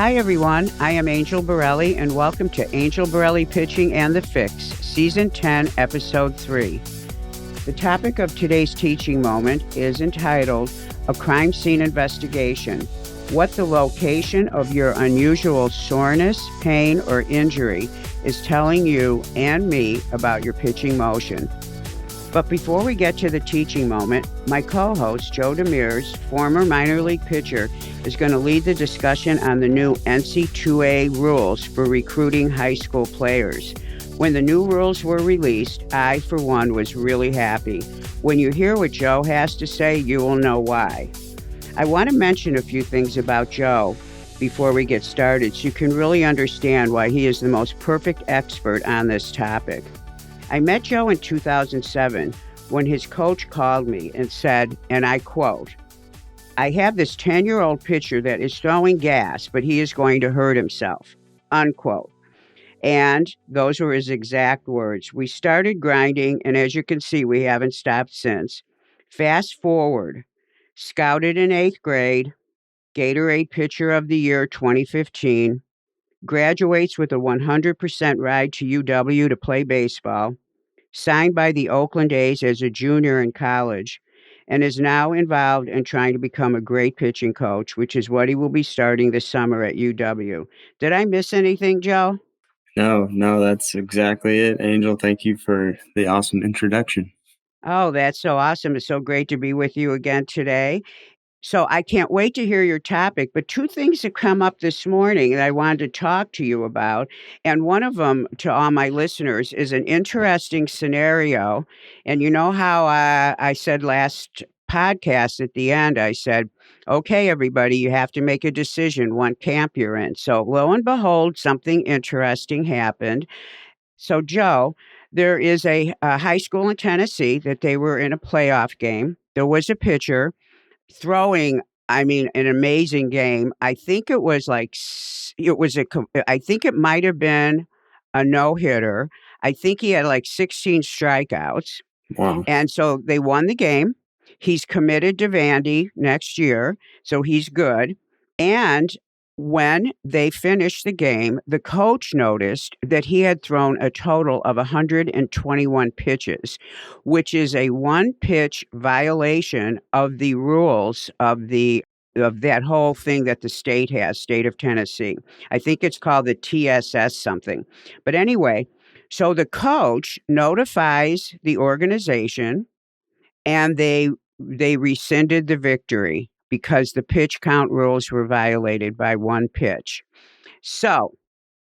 Hi, everyone. I am Angel Borrelli, and welcome to Angel Borrelli Pitching and the FIX, Season 10, Episode 3. The topic of today's teaching moment is entitled, A Crime Scene Investigation, what the location of your unusual soreness, pain, or injury is telling you and me about your pitching motion. But before we get to the teaching moment, my co-host, Joe DeMers, former minor league pitcher, is going to lead the discussion on the new NCAA rules for recruiting high school players. When the new rules were released, I, for one, was really happy. When you hear what Joe has to say, you will know why. I want to mention a few things about Joe before we get started so you can really understand why he is the most perfect expert on this topic. I met Joe in 2007 when his coach called me and said, and I quote, "I have this 10-year-old pitcher that is throwing gas, but he is going to hurt himself," unquote. And those were his exact words. We started grinding, and as you can see, we haven't stopped since. Fast forward, scouted in 8th grade, Gatorade Pitcher of the Year 2015, graduates with a 100% ride to UW to play baseball, signed by the Oakland A's as a junior in college, and is now involved in trying to become a great pitching coach, which is what he will be starting this summer at UW. Did I miss anything, Joe? No, that's exactly it. Angel, thank you for the awesome introduction. Oh, that's so awesome. It's so great to be with you again today. So I can't wait to hear your topic, but two things have come up this morning that I wanted to talk to you about. And one of them, to all my listeners, is an interesting scenario. And you know how I said last podcast at the end, I said, okay, everybody, you have to make a decision, what camp you're in. So lo and behold, something interesting happened. So, Joe, there is a high school in Tennessee that they were in a playoff game. There was a pitcher throwing, I mean, an amazing game. I think it was like, I think it might have been a no-hitter. I think he had like 16 strikeouts. Wow. And so they won the game. He's committed to Vandy next year, so he's good. And when they finished the game, the coach noticed that he had thrown a total of 121 pitches, which is a one-pitch violation of the rules of that whole thing that the state has, state of Tennessee. I think it's called the TSS something. But anyway, so the coach notifies the organization and they rescinded the victory because the pitch count rules were violated by one pitch. So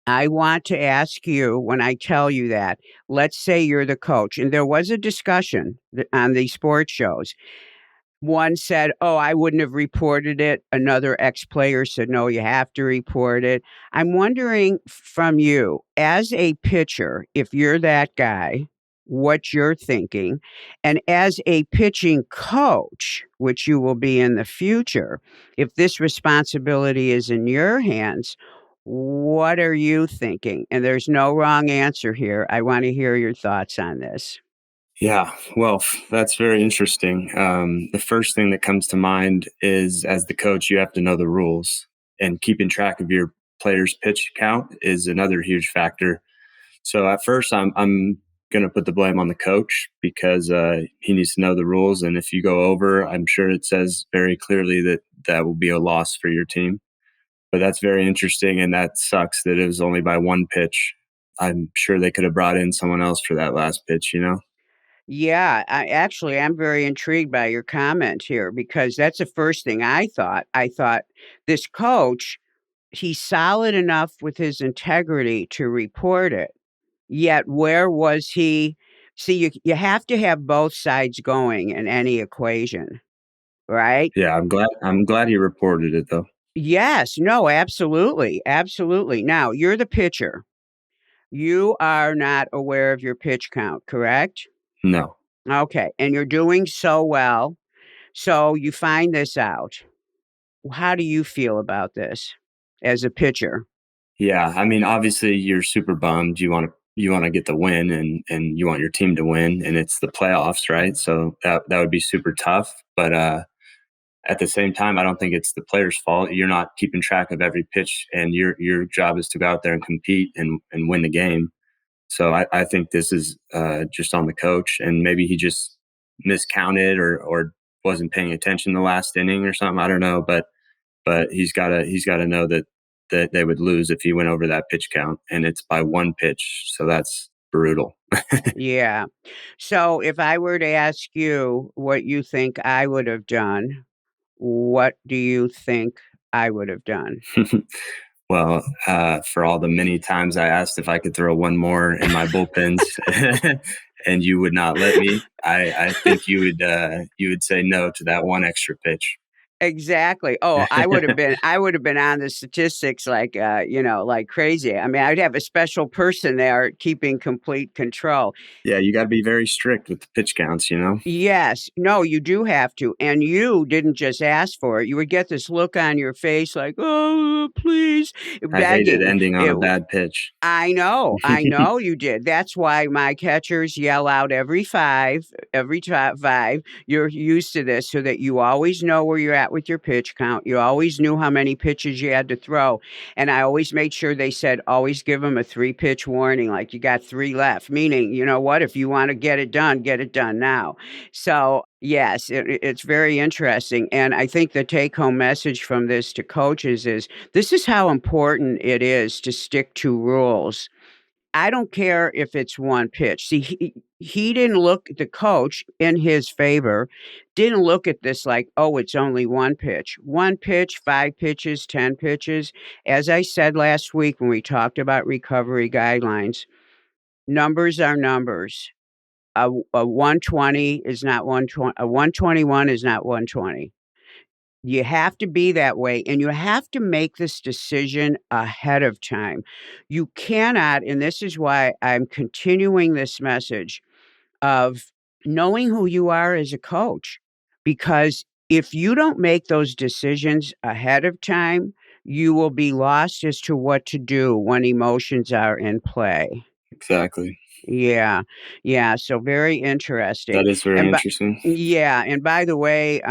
I want to ask you, when I tell you that, let's say you're the coach, and there was a discussion on the sports shows. One said, oh, I wouldn't have reported it. Another ex-player said, no, you have to report it. I'm wondering from you, as a pitcher, if you're that guy, what you're thinking. And as a pitching coach, which you will be in the future, if this responsibility is in your hands, what are you thinking? And there's no wrong answer here. I want to hear your thoughts on this. Yeah, well, that's very interesting. The first thing that comes to mind is, as the coach, you have to know the rules, and keeping track of your players' pitch count is another huge factor. So at first, I'm going to put the blame on the coach because he needs to know the rules. And if you go over, I'm sure it says very clearly that will be a loss for your team. But that's very interesting, and that sucks that it was only by one pitch. I'm sure they could have brought in someone else for that last pitch, you know? Yeah, I'm very intrigued by your comment here because that's the first thing I thought. I thought this coach, he's solid enough with his integrity to report it. Yet where was he? See, you have to have both sides going in any equation, right? Yeah, I'm glad he reported it though. Yes, no, absolutely. Absolutely. Now, you're the pitcher. You are not aware of your pitch count, correct? No. Okay. And you're doing so well. So you find this out. How do you feel about this as a pitcher? Yeah, I mean, obviously you're super bummed. You want to get the win, and you want your team to win, and it's the playoffs, right? So that would be super tough. But at the same time, I don't think it's the player's fault. You're not keeping track of every pitch, and your job is to go out there and compete and win the game. So I think this is just on the coach, and maybe he just miscounted or wasn't paying attention the last inning or something. I don't know, but he's gotta know that they would lose if he went over that pitch count, and it's by one pitch, so that's brutal. Yeah. So if I were to ask you what you think I would have done, what do you think I would have done? Well, for all the many times I asked if I could throw one more in my bullpens, and you would not let me, I think you would say no to that one extra pitch. Exactly. Oh, I would have been on the statistics like, like crazy. I mean, I'd have a special person there keeping complete control. Yeah, you got to be very strict with the pitch counts. Yes. No, you do have to. And you didn't just ask for it. You would get this look on your face like, "Oh, please," I hated begging. ending on It a bad pitch. I know you did. That's why my catchers yell out every five. You're used to this so that you always know where you're at with your pitch count. You always knew how many pitches you had to throw. And I always made sure they said, always give them a 3-pitch warning, like you got 3 left, meaning, you know what, if you want to get it done now. So yes, it's very interesting. And I think the take home message from this to coaches is this is how important it is to stick to rules. I don't care if it's one pitch. See, he didn't look, the coach in his favor didn't look at this like, oh, it's only one pitch. One pitch, 5 pitches, 10 pitches. As I said last week when we talked about recovery guidelines, numbers are numbers. A 120 is not 120. A 121 is not 120. You have to be that way, and you have to make this decision ahead of time. You cannot, and this is why I'm continuing this message of knowing who you are as a coach, because if you don't make those decisions ahead of time, you will be lost as to what to do when emotions are in play. Exactly. Yeah. Yeah, so very interesting. That is very And by interesting. yeah, and by the way,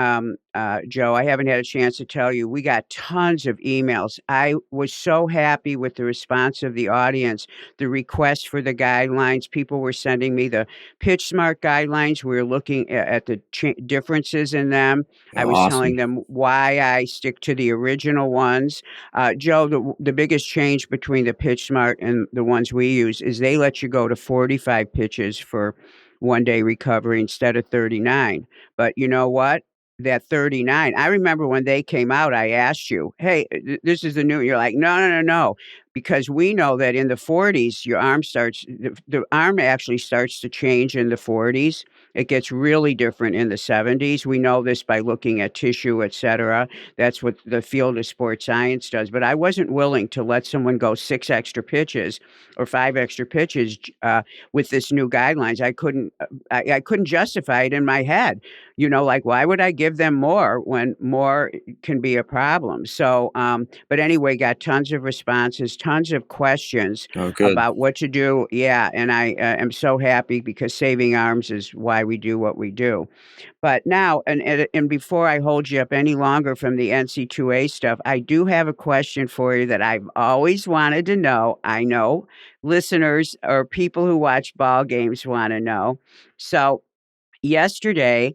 Joe, I haven't had a chance to tell you, we got tons of emails. I was so happy with the response of the audience, the requests for the guidelines. People were sending me the Pitch Smart guidelines. We were looking at the differences in them. I was telling Awesome. them why I stick to the original ones. Joe, the biggest change between the Pitch Smart and the ones we use is they let you go to 45 pitches for 1-day recovery instead of 39. But you know what? That 39, I remember when they came out, I asked you, hey, this is the new, you're like, no, no, no, no. Because we know that in the 40s, your arm starts, the arm actually starts to change in the 40s. It gets really different in the 70s. We know this by looking at tissue, et cetera. That's what the field of sports science does. But I wasn't willing to let someone go 6 extra pitches or 5 extra pitches with this new guidelines. I couldn't justify it in my head. Like, why would I give them more when more can be a problem? So, but anyway, got tons of responses, tons of questions Oh, good. about what to do. Yeah. And I am so happy because saving arms is why we do what we do. But now, and before I hold you up any longer from the NC2A stuff, I do have a question for you that I've always wanted to know. I know listeners or people who watch ball games want to know. So, yesterday,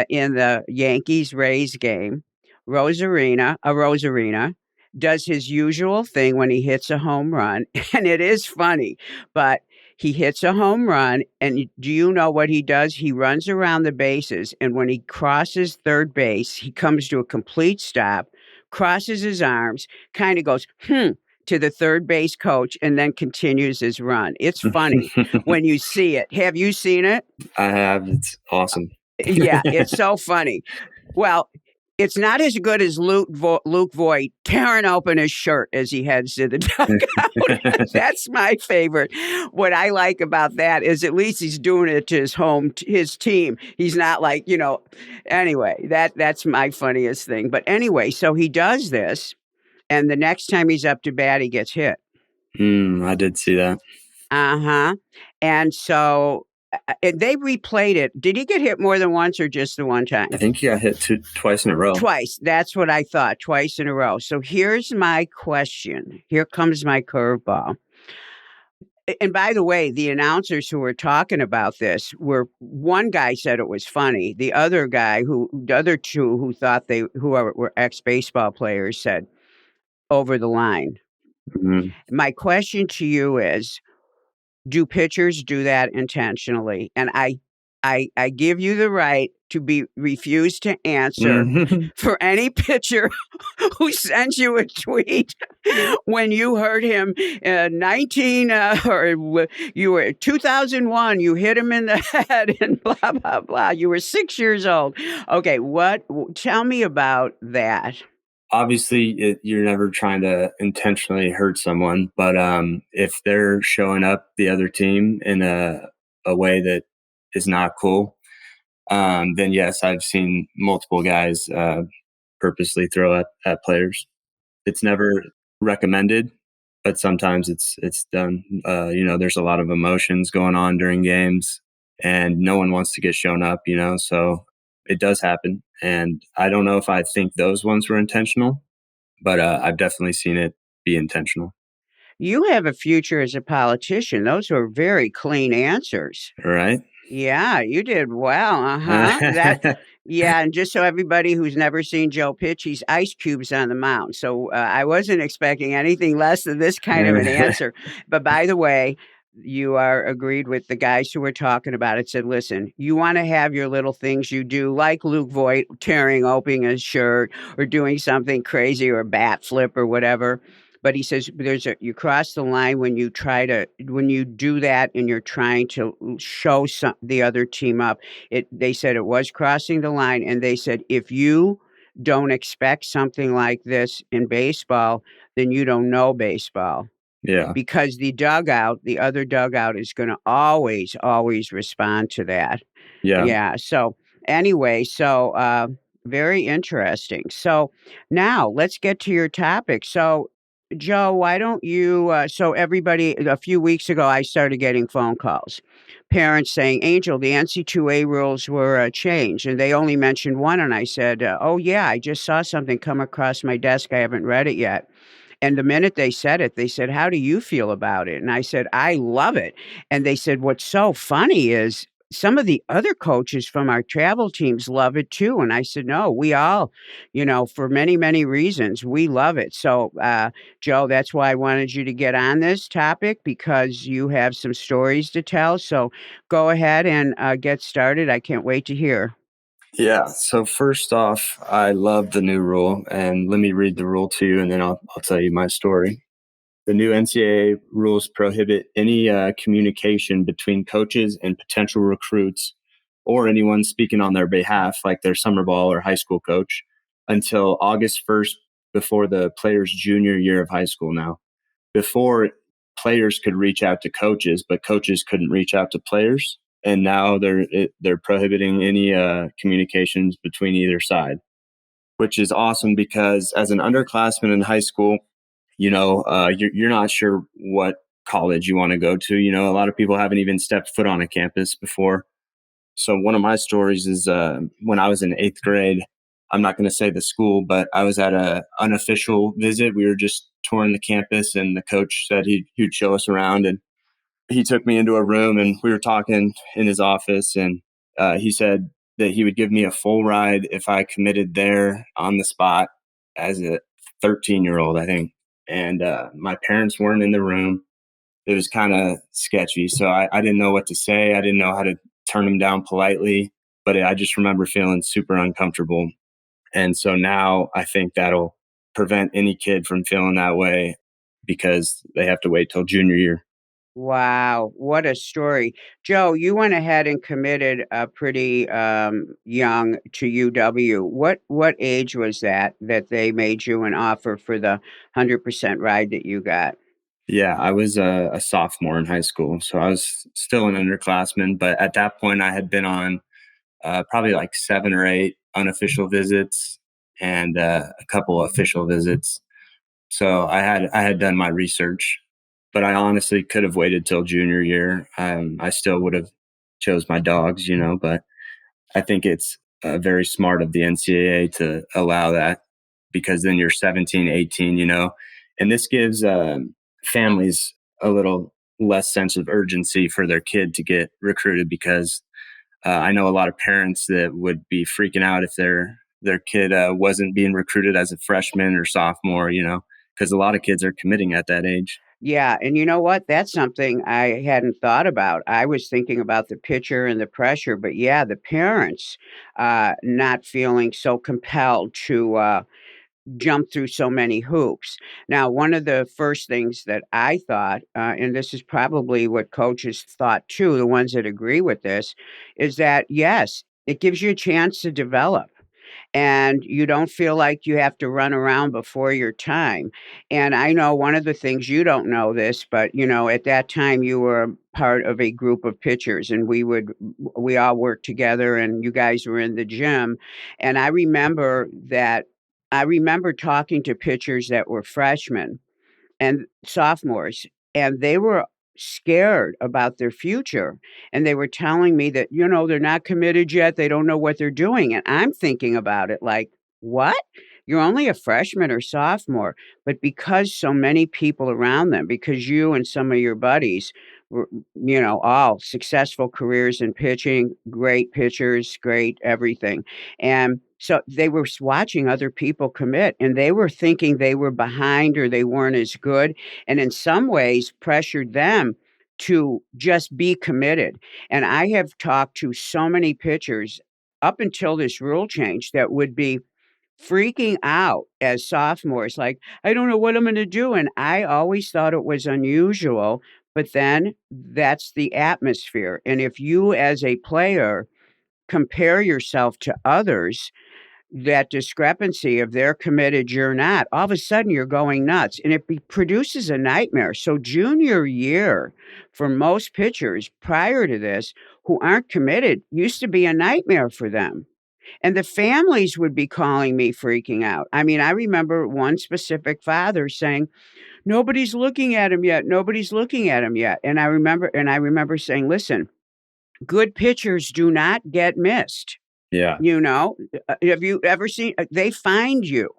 in the Yankees-Rays game, Rosarina does his usual thing when he hits a home run, and it is funny, but he hits a home run, and do you know what he does? He runs around the bases, and when he crosses third base, he comes to a complete stop, crosses his arms, kind of goes, to the third base coach, and then continues his run. It's funny when you see it. Have you seen it? I have. It's awesome. Yeah, it's so funny. Well, it's not as good as Luke Voigt tearing open his shirt as he heads to the dugout. That's my favorite. What I like about that is at least he's doing it to his team. He's not like, anyway, that's my funniest thing. But anyway, so he does this, and the next time he's up to bat, he gets hit. I did see that. Uh-huh. And so And they replayed it. Did he get hit more than once or just the one I time? think he got hit twice in a row. Twice. That's what I thought. Twice in a row. So here's my question. Here comes my curveball. And by the way, the announcers who were talking about this were, one guy said it was funny. The other guy, the other two who thought were ex-baseball players, said over the line. Mhm. My question to you is, do pitchers do that intentionally? And I give you the right to refuse to answer Mhm. for any pitcher who sends you a tweet when you heard him 19 you were 2001, you hit him in the head and blah blah blah. You were 6 years old. Okay, tell me about that. Obviously, you're never trying to intentionally hurt someone, but if they're showing up the other team in a way that is not cool, then yes, I've seen multiple guys purposely throw at players. It's never recommended, but sometimes it's done. There's a lot of emotions going on during games, and no one wants to get shown up. So it does happen, and I don't know if I think those ones were intentional, but I've definitely seen it be intentional. You have a future as a politician. Those were very clean answers. Right? Yeah, you did well, uh-huh. Yeah, and just so everybody who's never seen Joe pitch, he's ice cubes on the mound, so, I wasn't expecting anything less than this kind of an answer. But by the way, you are agreed with the guys who were talking about it, said, "Listen, you wanna have your little things you do, like Luke Voit tearing open his shirt or doing something crazy or a bat flip or whatever." But he says, you cross the line when you do that and you're trying to show the other team up. They said it was crossing the line, and they said, if you don't expect something like this in baseball, then you don't know baseball, Yeah. because the other dugout is going to always, always respond to that. Yeah. Yeah. So anyway, very interesting. So now let's get to your topic. So, Joe, why don't you? So everybody, a few weeks ago, I started getting phone calls, parents saying, "Angel, the NC2A rules were changed," and they only mentioned one, and I said, "Oh yeah, I just saw something come across my desk. I haven't read it yet." And the minute they said it, they said, "How do you feel about it?" And I said, "I love it." And they said, "What's so funny is some of the other coaches from our travel teams love it too." And I said, "No, we all, for many, many reasons, we love it." So, Joe, that's why I wanted you to get on this topic, because you have some stories to tell. So go ahead and get started. I can't wait to hear. Yeah. So first off, I love the new rule, and let me read the rule to you, and then I'll tell you my story. The new NCAA rules prohibit any communication between coaches and potential recruits or anyone speaking on their behalf, like their summer ball or high school coach, until August 1st, before the player's junior year of high school now. Before, players could reach out to coaches, but coaches couldn't reach out to players. And now they're prohibiting any communications between either side, which is awesome because as an underclassman in high school, you're not sure what college you want to go to. A lot of people haven't even stepped foot on a campus before. So one of my stories is when I was in eighth grade. I'm not going to say the school, but I was at a unofficial visit. We were just touring the campus, and the coach said he'd show us around, and he took me into a room, and we were talking in his office, and he said that he would give me a full ride if I committed there on the spot as a 13-year-old, I think. And my parents weren't in the room. It was kind of sketchy. So I didn't know what to say. I didn't know how to turn him down politely, but I just remember feeling super uncomfortable. And so now I think that'll prevent any kid from feeling that way because they have to wait till junior year. Wow, what a story. Joe, you went ahead and committed pretty young to UW. What age was that they made you an offer for the 100% ride that you got? Yeah, I was a sophomore in high school, so I was still an underclassman. But at that point, I had been on probably like 7 or 8 unofficial visits and a couple official visits. So I had done my research, but I honestly could have waited till junior year. I still would have chose my dogs, but I think it's very smart of the NCAA to allow that because then you're 17, 18, and this gives families a little less sense of urgency for their kid to get recruited because I know a lot of parents that would be freaking out if their kid wasn't being recruited as a freshman or sophomore, because a lot of kids are committing at that age. Yeah, and you know what? That's something I hadn't thought about. I was thinking about the pitcher and the pressure, but yeah, the parents not feeling so compelled to jump through so many hoops. Now, one of the first things that I thought, and this is probably what coaches thought too, the ones that agree with this, is that yes, it gives you a chance to develop and you don't feel like you have to run around before your time. And I know one of the things you don't know this, but at that time you were part of a group of pitchers and we all worked together and you guys were in the gym. And I remember talking to pitchers that were freshmen and sophomores, and they were scared about their future. And they were telling me that, they're not committed yet. They don't know what they're doing. And I'm thinking about it like, what? You're only a freshman or sophomore. But because so many people around them, because you and some of your buddies were, all successful careers in pitching, great pitchers, great everything. And so they were watching other people commit and they were thinking they were behind or they weren't as good. And in some ways, pressured them to just be committed. And I have talked to so many pitchers up until this rule change that would be freaking out as sophomores, like, I don't know what I'm going to do. And I always thought it was unusual. But then that's the atmosphere. And if you, as a player, compare yourself to others, that discrepancy of they're committed, you're not, all of a sudden you're going nuts and produces a nightmare. So junior year for most pitchers prior to this who aren't committed used to be a nightmare for them. And the families would be calling me freaking out. I mean, I remember one specific father saying, nobody's looking at him yet. Nobody's looking at him yet. And I remember saying, listen, good pitchers do not get missed. Yeah. Have you ever seen they find you.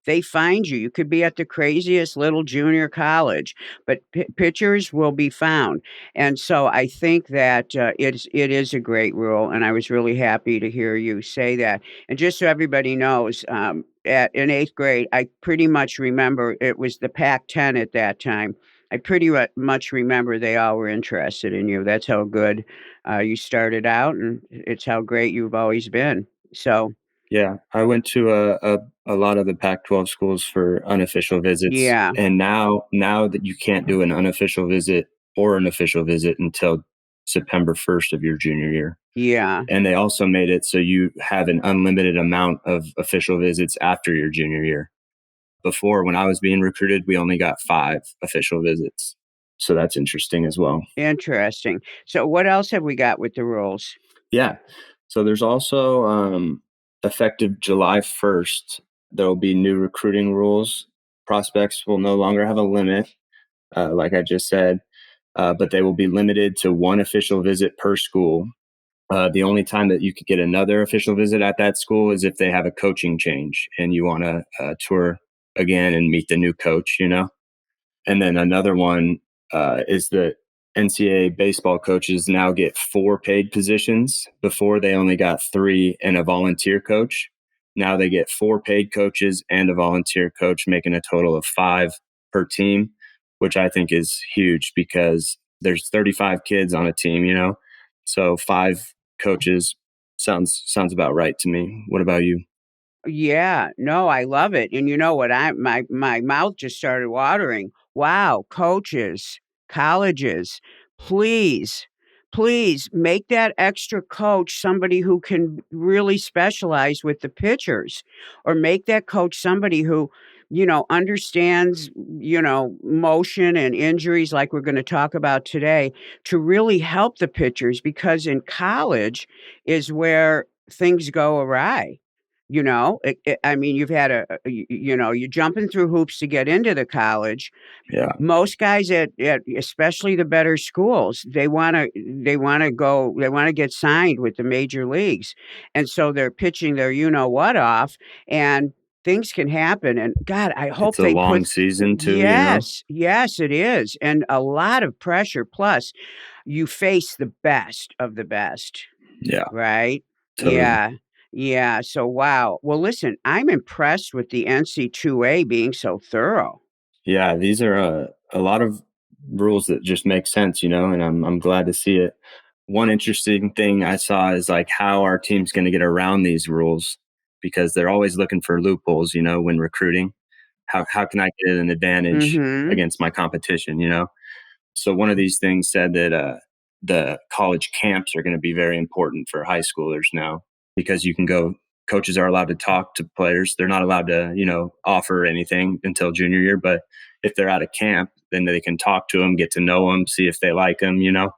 They find you. You could be at the craziest little junior college, but pitchers will be found. And so I think that it is a great rule, and I was really happy to hear you say that. And just so everybody knows, in eighth grade, I pretty much remember it was the Pac-10 at that time. I pretty much remember they all were interested in you. That's how good you started out, and it's how great you've always been. So, Yeah, I went to a lot of the Pac-12 schools for unofficial visits, yeah, and now that you can't do an unofficial visit or an official visit until September 1st of your junior year. yeah. And they also made it so you have an unlimited amount of official visits after your junior year. Before, when I was being recruited, we only got 5 official visits. So that's interesting as well. Interesting. So what else have we got with the rules? Yeah. So there's also effective July 1st, there will be new recruiting rules. Prospects will no longer have a limit, like I just said, but they will be limited to one official visit per school. The only time that you could get another official visit at that school is if they have a coaching change and you want to tour again and meet the new coach. And then another one is the NCAA baseball coaches now get 4 paid positions. Before, they only got 3 and a volunteer coach. Now they get 4 paid coaches and a volunteer coach, making a total of 5 per team, which I think is huge because there's 35 kids on a team. So 5 coaches sounds about right to me. What about you? Yeah, no, I love it. And you know what? My mouth just started watering. Wow, coaches, colleges, please, please make that extra coach somebody who can really specialize with the pitchers, or make that coach somebody who, understands, motion and injuries like we're going to talk about today to really help the pitchers because in college is where things go awry. I mean, you've had you're jumping through hoops to get into the college. Yeah, Most guys at especially the better schools, they want to get signed with the major leagues. And so they're pitching their what off, and things can happen. And God, I hope it's a they put long season too, you know? yes, yes, it is. And a lot of pressure. Plus, you face the best of the best, Yeah, right? totally. Yeah. Yeah. So wow. Well, listen, I'm impressed with the NC2A being so thorough. Yeah, these are a lot of rules that just make sense, you know, and I'm glad to see it. One interesting thing I saw is like how our team's going to get around these rules because they're always looking for loopholes, you know, when recruiting. How can I get an advantage Mhm. against my competition, you know? So one of these things said that the college camps are going to be very important for high schoolers now because you can go. Coaches are allowed to talk to players. They're not allowed to, you know, offer anything until junior year. But if they're at a camp, then they can talk to them, get to know them, see if they like them, you know.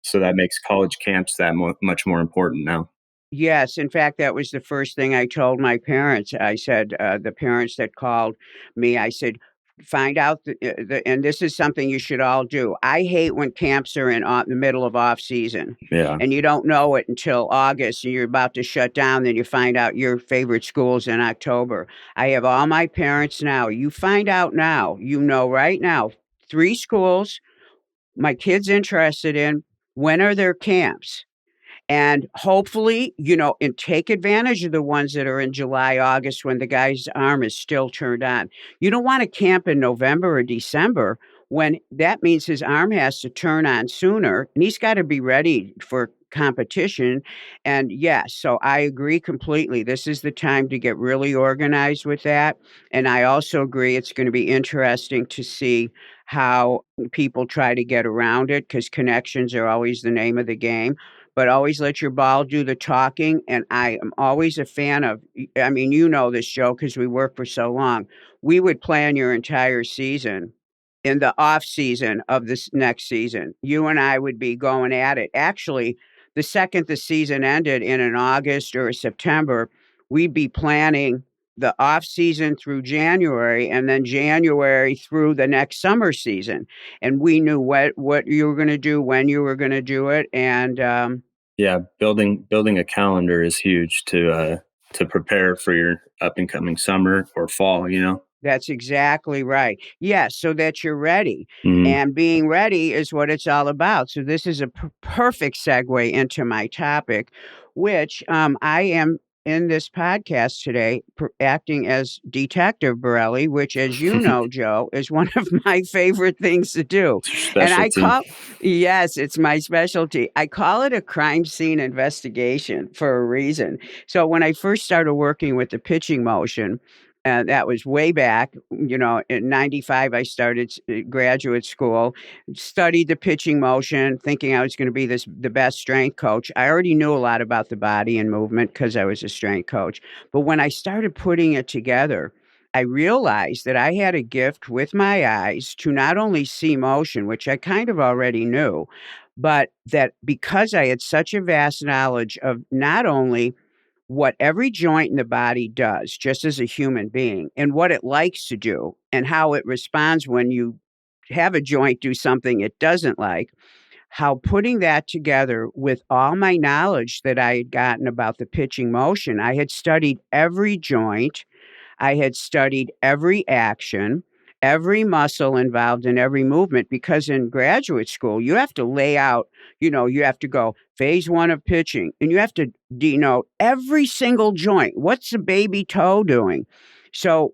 So that makes college camps that much more important now. Yes, in fact, that was the first thing I told my parents. I said, the parents that called me, I said, find out and this is something you should all do. I hate when camps are in the middle of off season, Yeah, and you don't know it until August, and you're about to shut down. Then you find out your favorite school's in October. I have all my parents now. You find out now. You know right now. 3 schools my kids interested in. When are their camps? And hopefully, and take advantage of the ones that are in July, August when the guy's arm is still turned on. You don't want to camp in November or December when that means his arm has to turn on sooner and he's got to be ready for competition. And yes, so I agree completely. This is the time to get really organized with that. And I also agree it's going to be interesting to see how people try to get around it because connections are always the name of the game, but always let your ball do the talking. And I am always a fan of, I mean, you know this, Joe, because we worked for so long. We would plan your entire season in the off season of this next season. You and I would be going at it. Actually, the second the season ended in an August or a September, we'd be planning the off season through January and then January through the next summer season. And we knew what you were going to do, when you were going to do it. And yeah. Building a calendar is huge to prepare for your up and coming summer or fall. You know. that's exactly right. Yes, so that you're ready. Hmm. And being ready is what it's all about. So this is a perfect segue into my topic, which I am in this podcast today acting as Detective Borrelli, which, as you know, Joe, is one of my favorite things to do. It's your And specialty. yes, it's my specialty. I call it a crime scene investigation for a reason. So when I first started working with the pitching motion, and that was way back, in 95, I started graduate school, studied the pitching motion, thinking I was going to be the best strength coach. I already knew a lot about the body and movement because I was a strength coach. But when I started putting it together, I realized that I had a gift with my eyes to not only see motion, which I kind of already knew, but that because I had such a vast knowledge of not only what every joint in the body does, just as a human being, and what it likes to do, and how it responds when you have a joint do something it doesn't like, how putting that together with all my knowledge that I had gotten about the pitching motion, I had studied every joint, I had studied every action, every muscle involved in every movement, because in graduate school, you have to lay out, you have to go phase one of pitching, and you have to denote every single joint. What's the baby toe doing? So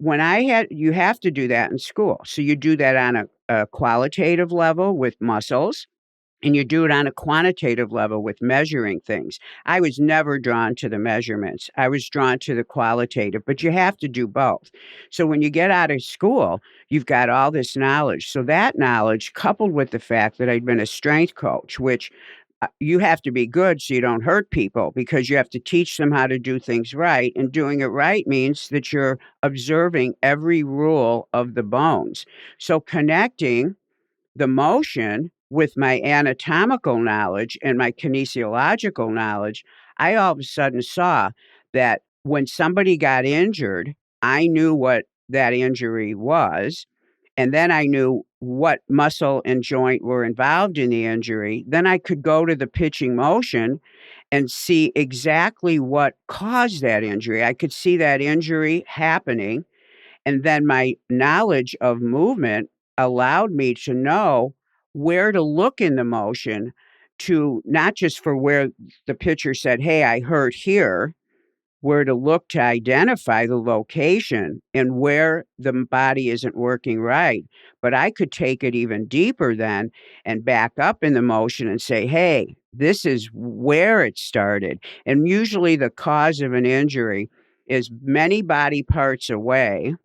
you have to do that in school. So you do that on a qualitative level with muscles, and you do it on a quantitative level with measuring things. I was never drawn to the measurements. I was drawn to the qualitative, but you have to do both. So when you get out of school, you've got all this knowledge. So that knowledge, coupled with the fact that I'd been a strength coach, which you have to be good so you don't hurt people because you have to teach them how to do things right. And doing it right means that you're observing every rule of the bones. So connecting the motion with my anatomical knowledge and my kinesiological knowledge, I all of a sudden saw that when somebody got injured, I knew what that injury was. And then I knew what muscle and joint were involved in the injury. Then I could go to the pitching motion and see exactly what caused that injury. I could see that injury happening. And then my knowledge of movement allowed me to know where to look in the motion, to not just for where the pitcher said, hey, I hurt here, where to look to identify the location and where the body isn't working right. But I could take it even deeper then and back up in the motion and say, hey, this is where it started. And usually the cause of an injury is many body parts away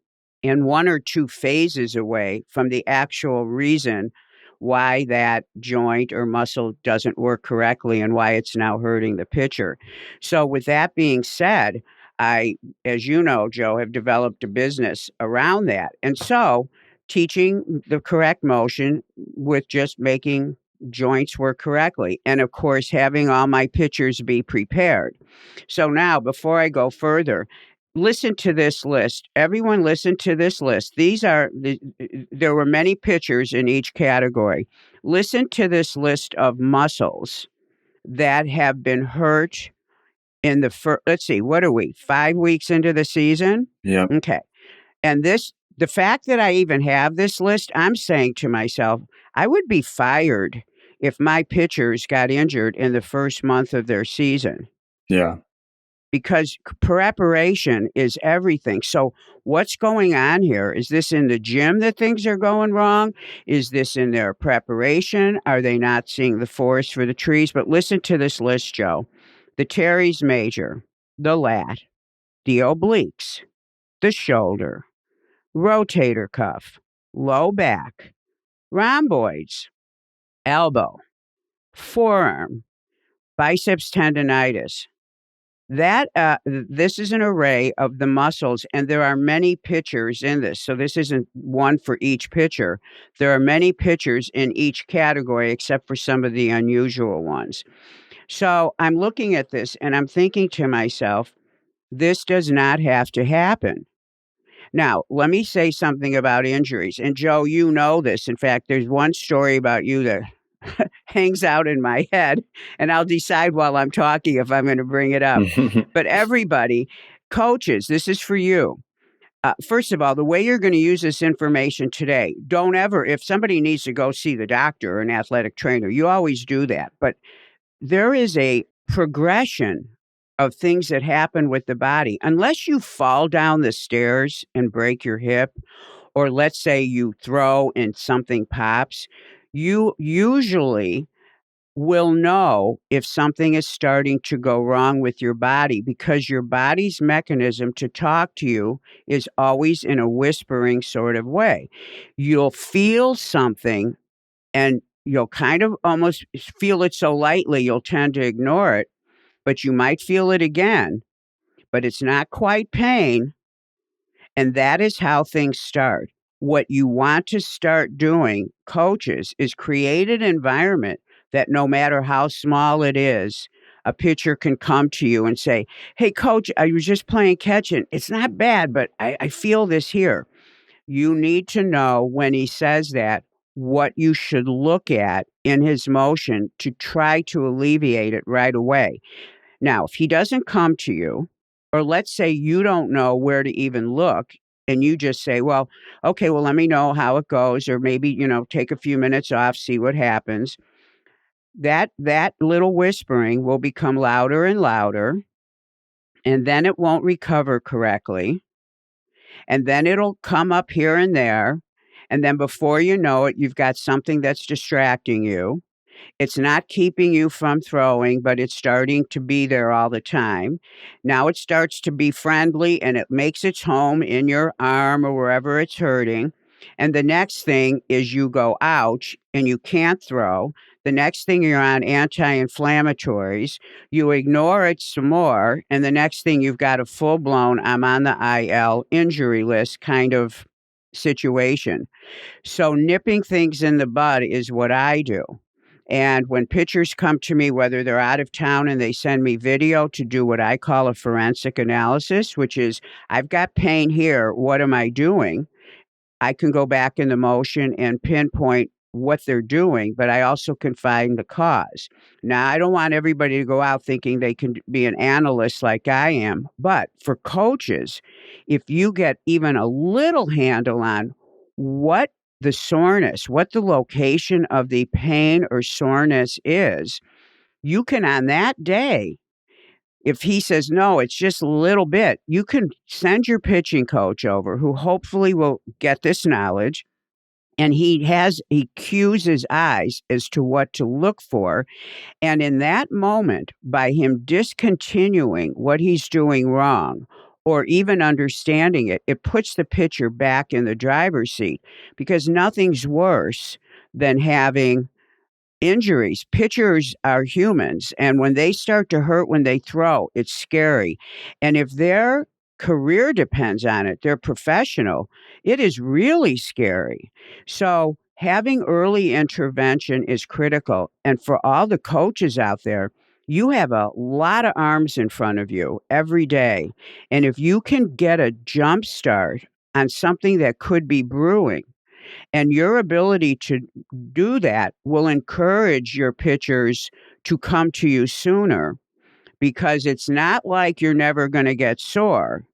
and one or two phases away from the actual reason why that joint or muscle doesn't work correctly and why it's now hurting the pitcher. So with that being said, I, as you know, Joe, have developed a business around that. And so teaching the correct motion with just making joints work correctly. And of course, having all my pitchers be prepared. So now, before I go further, listen to this list. Everyone listen to this list. There were many pitchers in each category. Listen to this list of muscles that have been hurt in the first, let's see, what are we, 5 weeks into the season? Yeah. Okay. And the fact that I even have this list, I'm saying to myself, I would be fired if my pitchers got injured in the first month of their season. Yeah. Because preparation is everything. So what's going on here? Is this in the gym that things are going wrong? Is this in their preparation? Are they not seeing the forest for the trees? But listen to this list, Joe. The teres major, the lat, the obliques, the shoulder, rotator cuff, low back, rhomboids, elbow, forearm, biceps tendonitis. This is an array of the muscles, and there are many pitchers in this. So this isn't one for each pitcher. There are many pitchers in each category, except for some of the unusual ones. So I'm looking at this and I'm thinking to myself, this does not have to happen. Now, let me say something about injuries. And Joe, you know this. In fact, there's one story about you that hangs out in my head, and I'll decide while I'm talking if I'm going to bring it up. But everybody, coaches, this is for you. First of all, the way you're going to use this information today, don't ever, if somebody needs to go see the doctor or an athletic trainer, you always do that. But there is a progression of things that happen with the body. Unless you fall down the stairs and break your hip, or let's say you throw and something pops, you usually will know if something is starting to go wrong with your body, because your body's mechanism to talk to you is always in a whispering sort of way. You'll feel something and you'll kind of almost feel it so lightly you'll tend to ignore it, but you might feel it again, but it's not quite pain. And that is how things start. What you want to start doing, coaches, is create an environment that no matter how small it is, a pitcher can come to you and say, hey, coach, I was just playing catch and it's not bad, but I feel this here. You need to know when he says that, what you should look at in his motion to try to alleviate it right away. Now, if he doesn't come to you, or let's say you don't know where to even look, and you just say, well, okay, well, let me know how it goes, or maybe, take a few minutes off, see what happens. That little whispering will become louder and louder, and then it won't recover correctly. And then it'll come up here and there. And then before you know it, you've got something that's distracting you. It's not keeping you from throwing, but it's starting to be there all the time. Now it starts to be friendly and it makes its home in your arm or wherever it's hurting. And the next thing is you go, ouch, and you can't throw. The next thing you're on anti-inflammatories. You ignore it some more. And the next thing you've got a full-blown, I'm on the IL injury list kind of situation. So nipping things in the bud is what I do. And when pitchers come to me, whether they're out of town and they send me video to do what I call a forensic analysis, which is I've got pain here. What am I doing? I can go back in the motion and pinpoint what they're doing, but I also can find the cause. Now, I don't want everybody to go out thinking they can be an analyst like I am, but for coaches, if you get even a little handle on what the soreness, what the location of the pain or soreness is, you can on that day, if he says, no, it's just a little bit, you can send your pitching coach over who hopefully will get this knowledge. And he cues his eyes as to what to look for. And in that moment, by him discontinuing what he's doing wrong or even understanding it, it puts the pitcher back in the driver's seat, because nothing's worse than having injuries. Pitchers are humans, and when they start to hurt when they throw, it's scary. And if their career depends on it, they're professional, it is really scary. So having early intervention is critical. And for all the coaches out there, you have a lot of arms in front of you every day. And if you can get a jump start on something that could be brewing, and your ability to do that will encourage your pitchers to come to you sooner, because it's not like you're never going to get sore.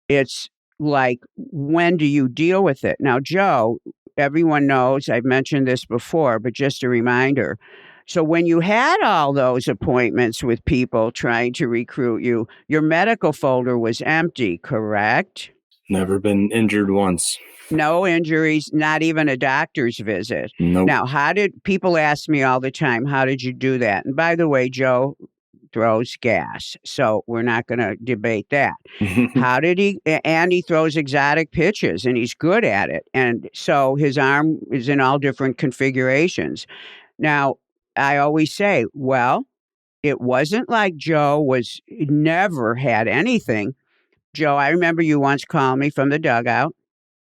It's like, when do you deal with it? Now, Joe, everyone knows, I've mentioned this before, but just a reminder. So when you had all those appointments with people trying to recruit you, your medical folder was empty, correct? Never been injured once. No injuries, not even a doctor's visit. Nope. Now, people ask me all the time, how did you do that? And by the way, Joe throws gas, so we're not going to debate that. And he throws exotic pitches, and he's good at it. And so his arm is in all different configurations. Now, I always say, well, it wasn't like Joe never had anything. Joe, I remember you once calling me from the dugout,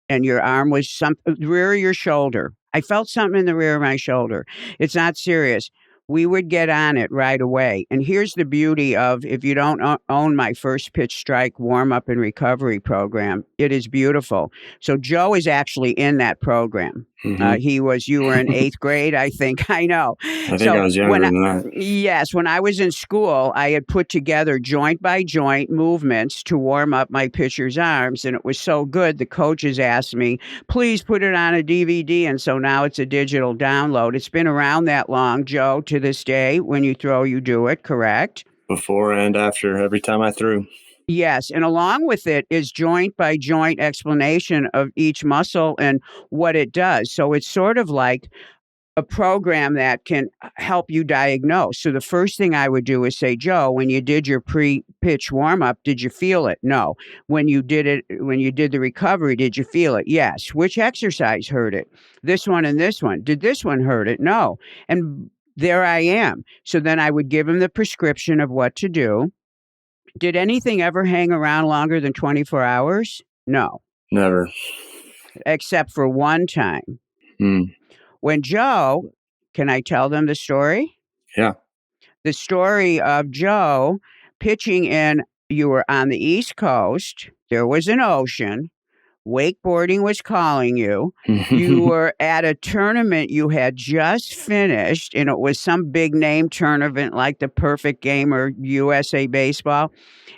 and your arm was rear of your shoulder. I felt something in the rear of my shoulder. It's not serious. We would get on it right away. And here's the beauty of, if you don't own my First Pitch Strike warm-up and recovery program, it is beautiful. So Joe is actually in that program. Mm-hmm. You were in 8th grade, I think. I know. I think I was younger than that. Yes. When I was in school, I had put together joint by joint movements to warm up my pitcher's arms. And it was so good, the coaches asked me, please put it on a DVD. And so now it's a digital download. It's been around that long, Joe, to this day. When you throw, you do it, correct? Before and after, every time I threw. Yes, and along with it is joint by joint explanation of each muscle and what it does. So it's sort of like a program that can help you diagnose. So the first thing I would do is say, Joe, when you did your pre-pitch warm-up, did you feel it? No. When you did the recovery, did you feel it? Yes. Which exercise hurt it? This one and this one. Did this one hurt it? No. And there I am. So then I would give him the prescription of what to do. Did anything ever hang around longer than 24 hours? No. Never. Except for one time. When Joe, can I tell them the story? Yeah. The story of Joe pitching you were on the East Coast, there was an ocean, wakeboarding was calling you, you were at a tournament you had just finished, and it was some big name tournament like the Perfect Game or USA Baseball,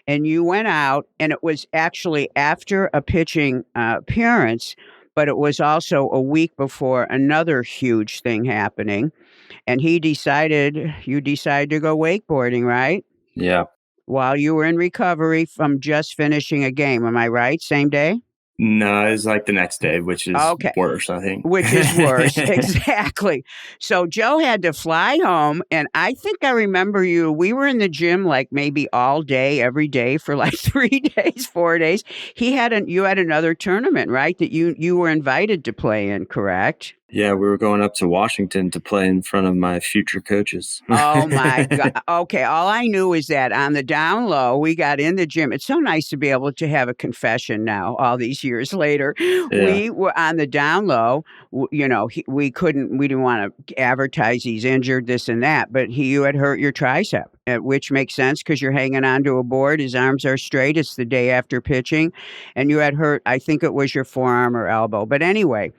and you went out, and it was actually after a pitching appearance, but it was also a week before another huge thing happening, and you decided to go wakeboarding, right? Yeah. While you were in recovery from just finishing a game, am I right? Same day? No, it's like the next day, which is worse, I think. Which is worse, exactly. So Joe had to fly home, and I think I remember we were in the gym like maybe all day, every day for like 3 days, 4 days. You had another tournament, right, that you were invited to play in, correct? Yeah, we were going up to Washington to play in front of my future coaches. Oh my God. Okay. All I knew is that on the down low, we got in the gym. It's so nice to be able to have a confession now, all these years later. Yeah. We were on the down low. We didn't want to advertise he's injured, this and that, but you had hurt your tricep, which makes sense because you're hanging onto a board. His arms are straight. It's the day after pitching. And you had hurt, I think it was your forearm or elbow. But anyway,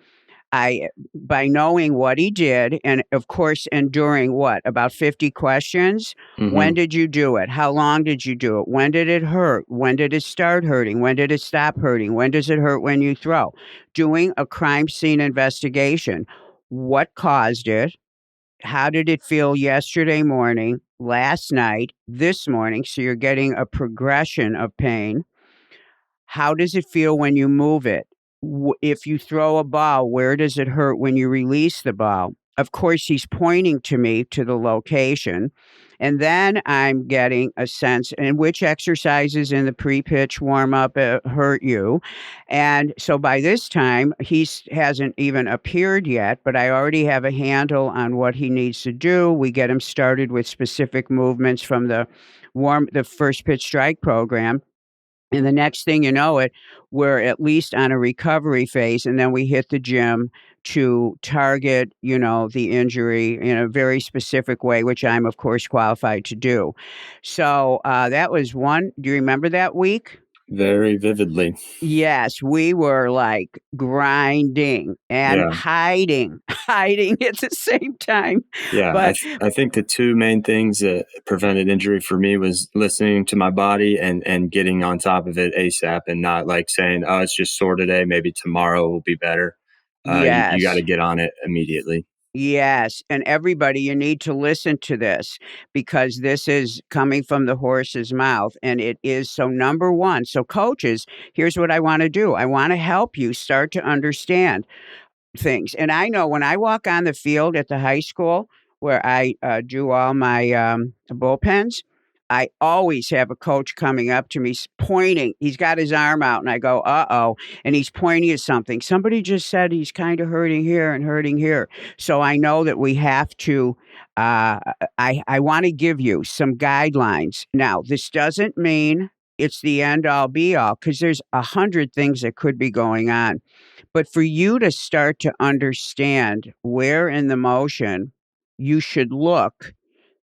by knowing what he did, and of course, enduring about 50 questions. When Hmm. did you do it? How long did you do it? When did it hurt? When did it start hurting? When did it stop hurting? When does it hurt when you throw? Doing a crime scene investigation. What caused it? How did it feel yesterday morning, last night, this morning? So you're getting a progression of pain. How does it feel when you move it? If you throw a ball, where does it hurt when you release the ball? Of course, he's pointing to me to the location. And then I'm getting a sense in which exercises in the pre-pitch warm-up hurt you. And so by this time, he hasn't even appeared yet, but I already have a handle on what he needs to do. We get him started with specific movements from the first pitch strike program. And the next thing you know it, we're at least on a recovery phase, and then we hit the gym to target, the injury in a very specific way, which I'm, of course, qualified to do. So that was one. Do you remember that week? Very vividly. Yes, we were like grinding and Yeah. hiding at the same time. Yeah. But I think the two main things that prevented injury for me was listening to my body and getting on top of it ASAP, and not like saying, oh, it's just sore today. Maybe tomorrow will be better. You got to yes. get on it immediately. Yes, and everybody, you need to listen to this because this is coming from the horse's mouth, and it is so number one. So, coaches, here's what I want to do. I want to help you start to understand things. And I know when I walk on the field at the high school where I do all my bullpens, I always have a coach coming up to me pointing. He's got his arm out, and I go, "Uh-oh," and he's pointing at something. Somebody just said he's kind of hurting here and hurting here. So I know that we have to. I want to give you some guidelines. Now, this doesn't mean it's the end all be all because there's 100 things that could be going on. But for you to start to understand where in the motion you should look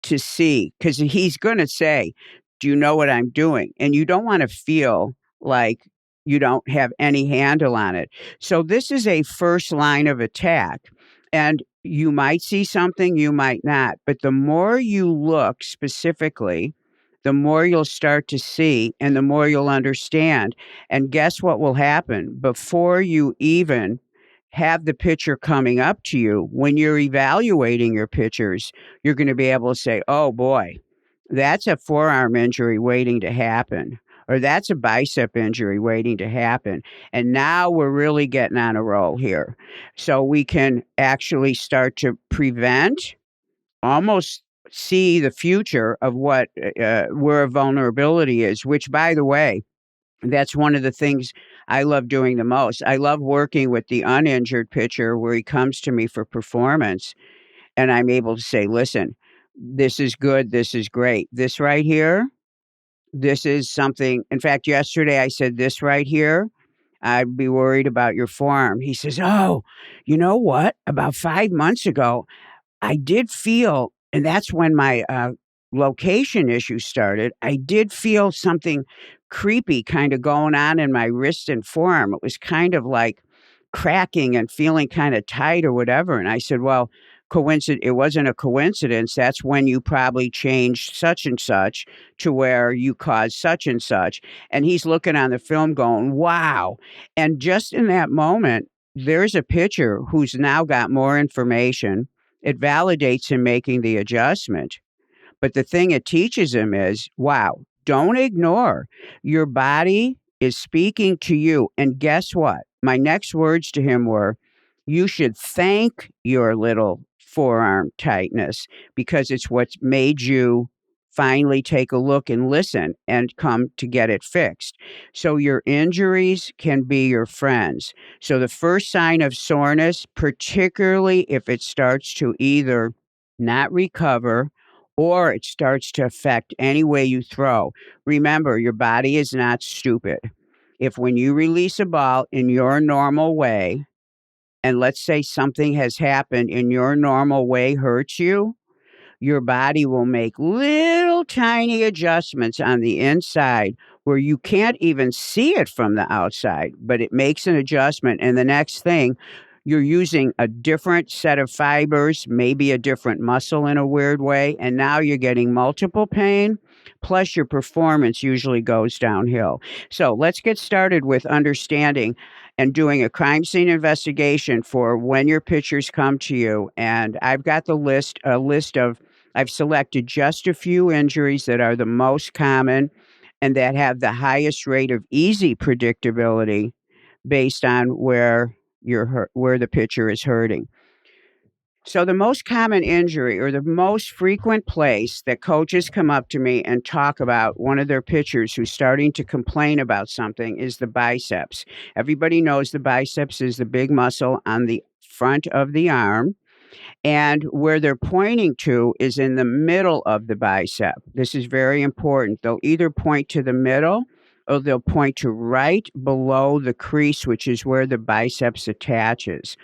to see, because he's going to say, do you know what I'm doing? And you don't want to feel like you don't have any handle on it. So this is a first line of attack. And you might see something, you might not. But the more you look specifically, the more you'll start to see and the more you'll understand. And guess what will happen? Before you even have the pitcher coming up to you, when you're evaluating your pitchers, you're going to be able to say, oh boy, that's a forearm injury waiting to happen, or that's a bicep injury waiting to happen. And now we're really getting on a roll here. So we can actually start to prevent, almost see the future of what where a vulnerability is, which, by the way, that's one of the things I love doing the most. I love working with the uninjured pitcher where he comes to me for performance and I'm able to say, listen, this is good. This is great. This right here, this is something. In fact, yesterday I said, this right here, I'd be worried about your forearm. He says, oh, you know what? About 5 months ago, I did feel, and that's when my location issue started. I did feel something creepy kind of going on in my wrist and forearm. It was kind of like cracking and feeling kind of tight or whatever. And I said, well, it wasn't a coincidence. That's when you probably changed such and such to where you caused such and such. And he's looking on the film going, wow. And just in that moment, there's a pitcher who's now got more information. It validates him making the adjustment. But the thing it teaches him is, wow, don't ignore. Your body is speaking to you. And guess what? My next words to him were, you should thank your little forearm tightness because it's what's made you finally take a look and listen and come to get it fixed. So your injuries can be your friends. So the first sign of soreness, particularly if it starts to either not recover or it starts to affect any way you throw. Remember, your body is not stupid. If when you release a ball in your normal way, and let's say something has happened in your normal way hurts you, your body will make little tiny adjustments on the inside where you can't even see it from the outside, but it makes an adjustment. And the next thing, you're using a different set of fibers, maybe a different muscle in a weird way, and now you're getting multiple pain, plus your performance usually goes downhill. So let's get started with understanding and doing a crime scene investigation for when your pictures come to you. And I've got a list of I've selected just a few injuries that are the most common and that have the highest rate of easy predictability based on where the pitcher is hurting. So the most common injury or the most frequent place that coaches come up to me and talk about one of their pitchers who's starting to complain about something is the biceps. Everybody knows the biceps is the big muscle on the front of the arm. And where they're pointing to is in the middle of the bicep. This is very important. They'll either point to the middle or they'll point to right below the crease, which is where the biceps attaches.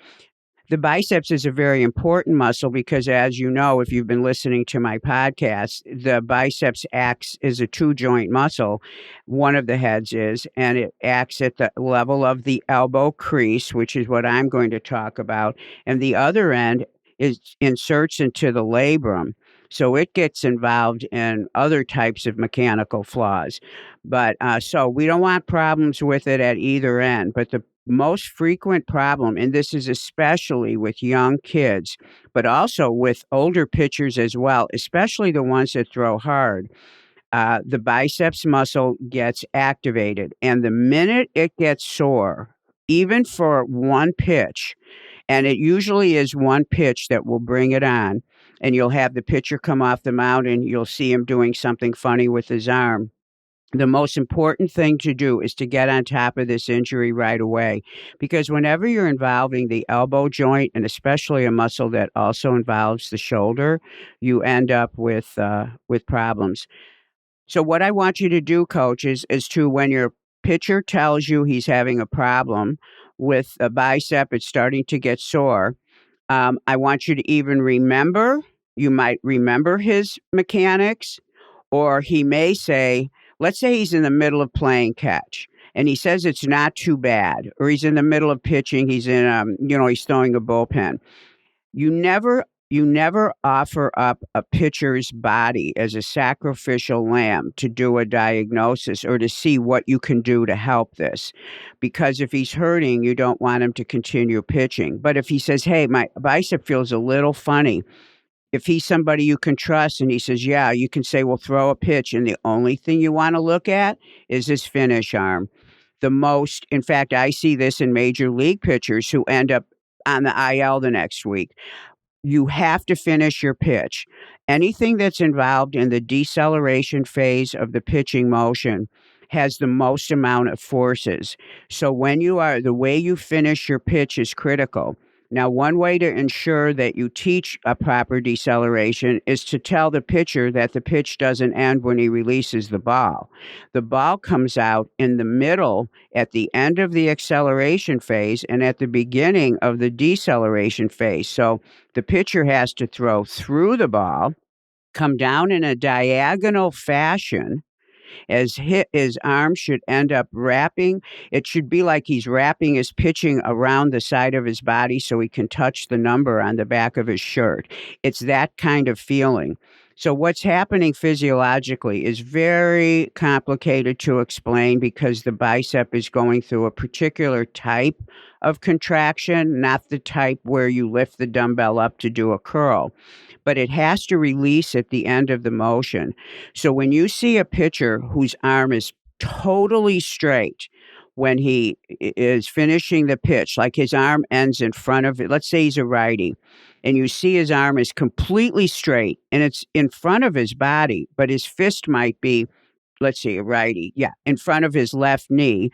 The biceps is a very important muscle because, as you know, if you've been listening to my podcast, the biceps acts as a two-joint muscle. One of the heads is, and it acts at the level of the elbow crease, which is what I'm going to talk about. And the other end inserts into the labrum. So it gets involved in other types of mechanical flaws. But so we don't want problems with it at either end. But the most frequent problem, and this is especially with young kids, but also with older pitchers as well, especially the ones that throw hard, the biceps muscle gets activated. And the minute it gets sore, even for one pitch, and it usually is one pitch that will bring it on, and you'll have the pitcher come off the mound and you'll see him doing something funny with his arm. The most important thing to do is to get on top of this injury right away, because whenever you're involving the elbow joint, and especially a muscle that also involves the shoulder, you end up with problems. So what I want you to do, coaches, is to, when your pitcher tells you he's having a problem with a bicep, it's starting to get sore, I want you to even remember, you might remember his mechanics, or he may say, let's say he's in the middle of playing catch and he says it's not too bad, or he's in the middle of pitching, he's in, he's throwing a bullpen. You never offer up a pitcher's body as a sacrificial lamb to do a diagnosis or to see what you can do to help this. Because if he's hurting, you don't want him to continue pitching. But if he says, hey, my bicep feels a little funny, if he's somebody you can trust and he says, yeah, you can say, well, throw a pitch. And the only thing you want to look at is his finish arm. In fact, I see this in major league pitchers who end up on the IL the next week. You have to finish your pitch. Anything that's involved in the deceleration phase of the pitching motion has the most amount of forces. So the way you finish your pitch is critical. Now, one way to ensure that you teach a proper deceleration is to tell the pitcher that the pitch doesn't end when he releases the ball. The ball comes out in the middle at the end of the acceleration phase and at the beginning of the deceleration phase. So the pitcher has to throw through the ball, come down in a diagonal fashion, as his arm should end up wrapping. It should be like he's wrapping his pitching around the side of his body so he can touch the number on the back of his shirt. It's that kind of feeling. So what's happening physiologically is very complicated to explain because the bicep is going through a particular type of contraction, not the type where you lift the dumbbell up to do a curl. But it has to release at the end of the motion. So when you see a pitcher whose arm is totally straight, when he is finishing the pitch, like his arm ends in front of it. Let's say he's a righty, and you see his arm is completely straight and it's in front of his body, but his fist might be, let's see, a righty, yeah, in front of his left knee.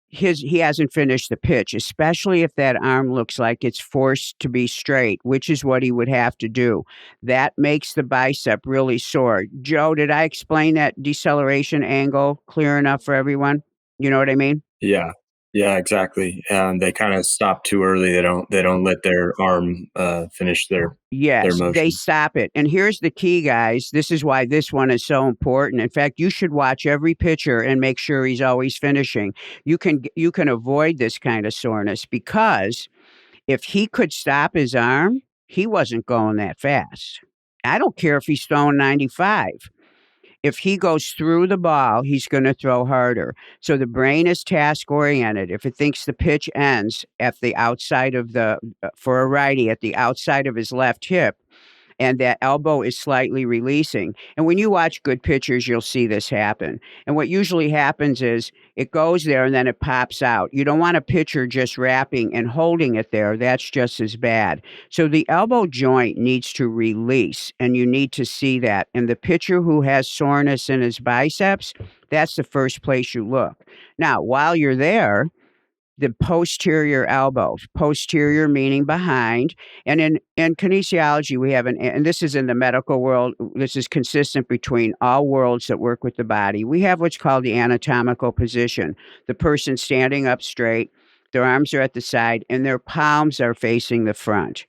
He hasn't finished the pitch, especially if that arm looks like it's forced to be straight, which is what he would have to do. That makes the bicep really sore. Joe, did I explain that deceleration angle clear enough for everyone? You know what I mean? Yeah. Yeah, exactly. They kind of stop too early. They don't let their arm finish their Yes, they motion. stop it. And here's the key, guys. This is why this one is so important. In fact, you should watch every pitcher and make sure he's always finishing. You can avoid this kind of soreness because if he could stop his arm, he wasn't going that fast. I don't care if he's throwing 95. If he goes through the ball, he's going to throw harder. So the brain is task oriented. If it thinks the pitch ends at the outside of for a righty, at the outside of his left hip, and that elbow is slightly releasing. And when you watch good pitchers, you'll see this happen. And what usually happens is it goes there and then it pops out. You don't want a pitcher just wrapping and holding it there. That's just as bad. So the elbow joint needs to release, and you need to see that. And the pitcher who has soreness in his biceps, that's the first place you look. Now, while you're there, the posterior elbow, posterior meaning behind. And in kinesiology, we have and this is in the medical world, this is consistent between all worlds that work with the body. We have what's called the anatomical position. The person standing up straight, their arms are at the side, and their palms are facing the front.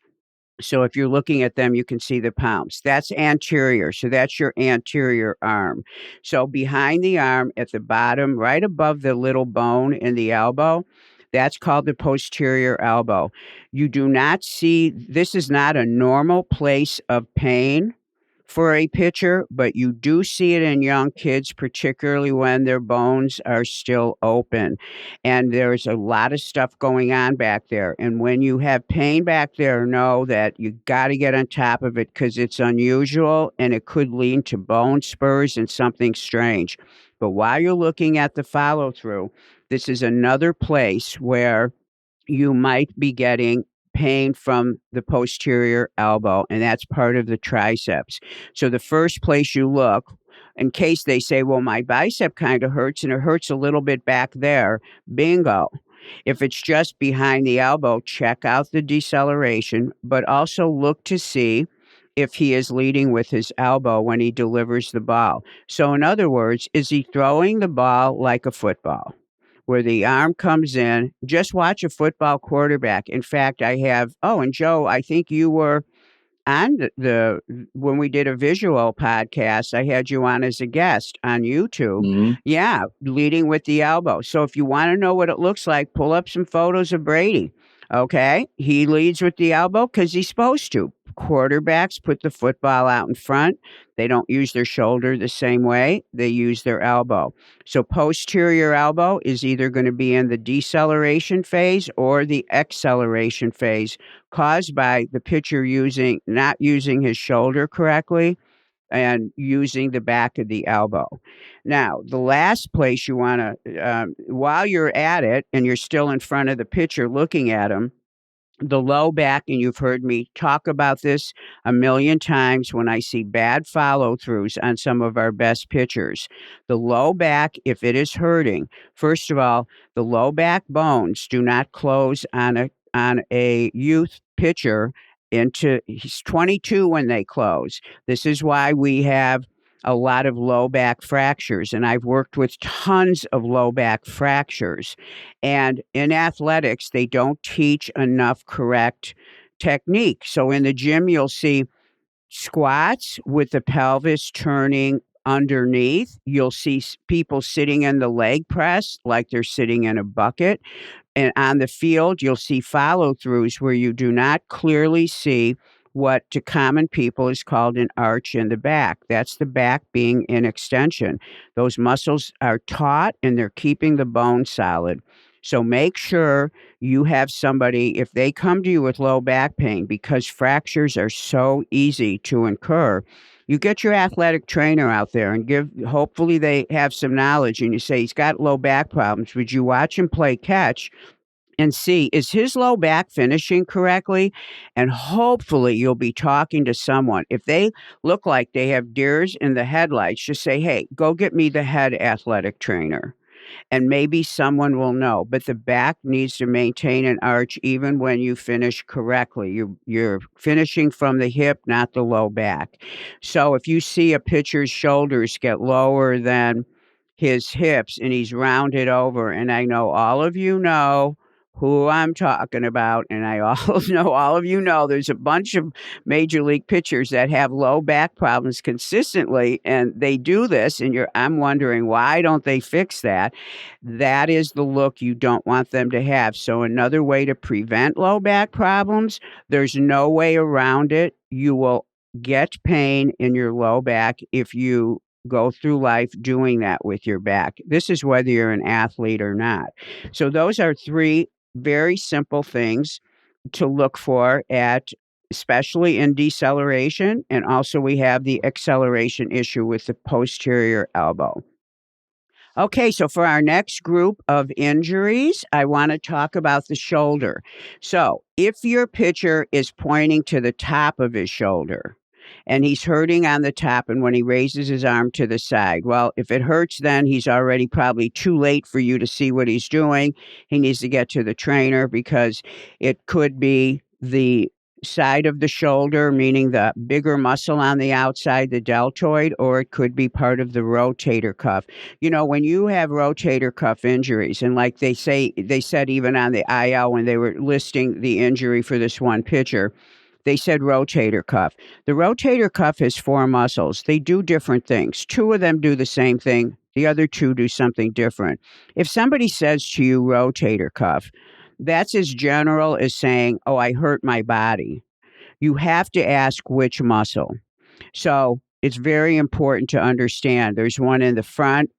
So if you're looking at them, you can see the palms. That's anterior. So that's your anterior arm. So behind the arm at the bottom, right above the little bone in the elbow, that's called the posterior elbow. You do not see, this is not a normal place of pain for a pitcher, but you do see it in young kids, particularly when their bones are still open. And there's a lot of stuff going on back there. And when you have pain back there, know that you got to get on top of it because it's unusual and it could lead to bone spurs and something strange. But while you're looking at the follow through, this is another place where you might be getting pain from the posterior elbow, and that's part of the triceps. So the first place you look, in case they say, well, my bicep kind of hurts and it hurts a little bit back there, bingo. If it's just behind the elbow, check out the deceleration, but also look to see if he is leading with his elbow when he delivers the ball. So in other words, is he throwing the ball like a football, where the arm comes in? Just watch a football quarterback. In fact, and Joe, I think you were on when we did a visual podcast, I had you on as a guest on YouTube. Mhm. Yeah, leading with the elbow. So if you want to know what it looks like, pull up some photos of Brady. Okay, he leads with the elbow because he's supposed to. Quarterbacks put the football out in front. They don't use their shoulder the same way. They use their elbow. So posterior elbow is either going to be in the deceleration phase or the acceleration phase, caused by the pitcher not using his shoulder correctly and using the back of the elbow. Now, the last place you want to, while you're at it and you're still in front of the pitcher looking at him, the low back, and you've heard me talk about this a million times when I see bad follow throughs on some of our best pitchers. The low back, if it is hurting, first of all, the low back bones do not close on a youth pitcher he's 22 when they close. This is why we have a lot of low back fractures, and I've worked with tons of low back fractures. And in athletics, they don't teach enough correct technique. So in the gym, you'll see squats with the pelvis turning underneath. You'll see people sitting in the leg press like they're sitting in a bucket. And on the field, you'll see follow throughs where you do not clearly see what to common people is called an arch in the back. That's the back being in extension. Those muscles are taut and they're keeping the bone solid. So make sure you have somebody, if they come to you with low back pain, because fractures are so easy to incur, You get your athletic trainer out there and hopefully they have some knowledge, and you say, he's got low back problems. Would you watch him play catch and see, is his low back finishing correctly? And hopefully you'll be talking to someone. If they look like they have deers in the headlights, just say, hey, go get me the head athletic trainer, and maybe someone will know. But the back needs to maintain an arch even when you finish correctly. You're finishing from the hip, not the low back. So if you see a pitcher's shoulders get lower than his hips and he's rounded over, and I know all of you know who I'm talking about, and I all know all of you know there's a bunch of major league pitchers that have low back problems consistently, and they do this, and I'm wondering, why don't they fix that? That is the look you don't want them to have. So another way to prevent low back problems, there's no way around it. You will get pain in your low back if you go through life doing that with your back. This is whether you're an athlete or not. So those are three very simple things to look for at, especially in deceleration. And also we have the acceleration issue with the posterior elbow. Okay, so for our next group of injuries, I want to talk about the shoulder. So if your pitcher is pointing to the top of his shoulder and he's hurting on the top, and when he raises his arm to the side, well, if it hurts, then he's already probably too late for you to see what he's doing. He needs to get to the trainer, because it could be the side of the shoulder, meaning the bigger muscle on the outside, the deltoid, or it could be part of the rotator cuff. You know, when you have rotator cuff injuries, and like they said even on the IL when they were listing the injury for this one pitcher, they said rotator cuff. The rotator cuff has four muscles. They do different things. Two of them do the same thing. The other two do something different. If somebody says to you rotator cuff, that's as general as saying, oh, I hurt my body. You have to ask which muscle. So it's very important to understand there's one in the front,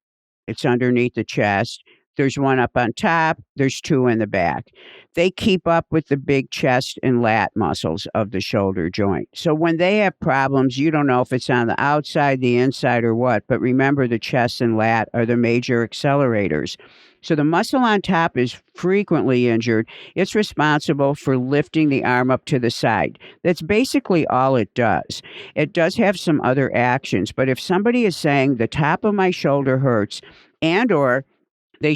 it's underneath the chest. There's one up on top. There's two in the back. They keep up with the big chest and lat muscles of the shoulder joint. So when they have problems, you don't know if it's on the outside, the inside, or what. But remember, the chest and lat are the major accelerators. So the muscle on top is frequently injured. It's responsible for lifting the arm up to the side. That's basically all it does. It does have some other actions. But if somebody is saying the top of my shoulder hurts, and or they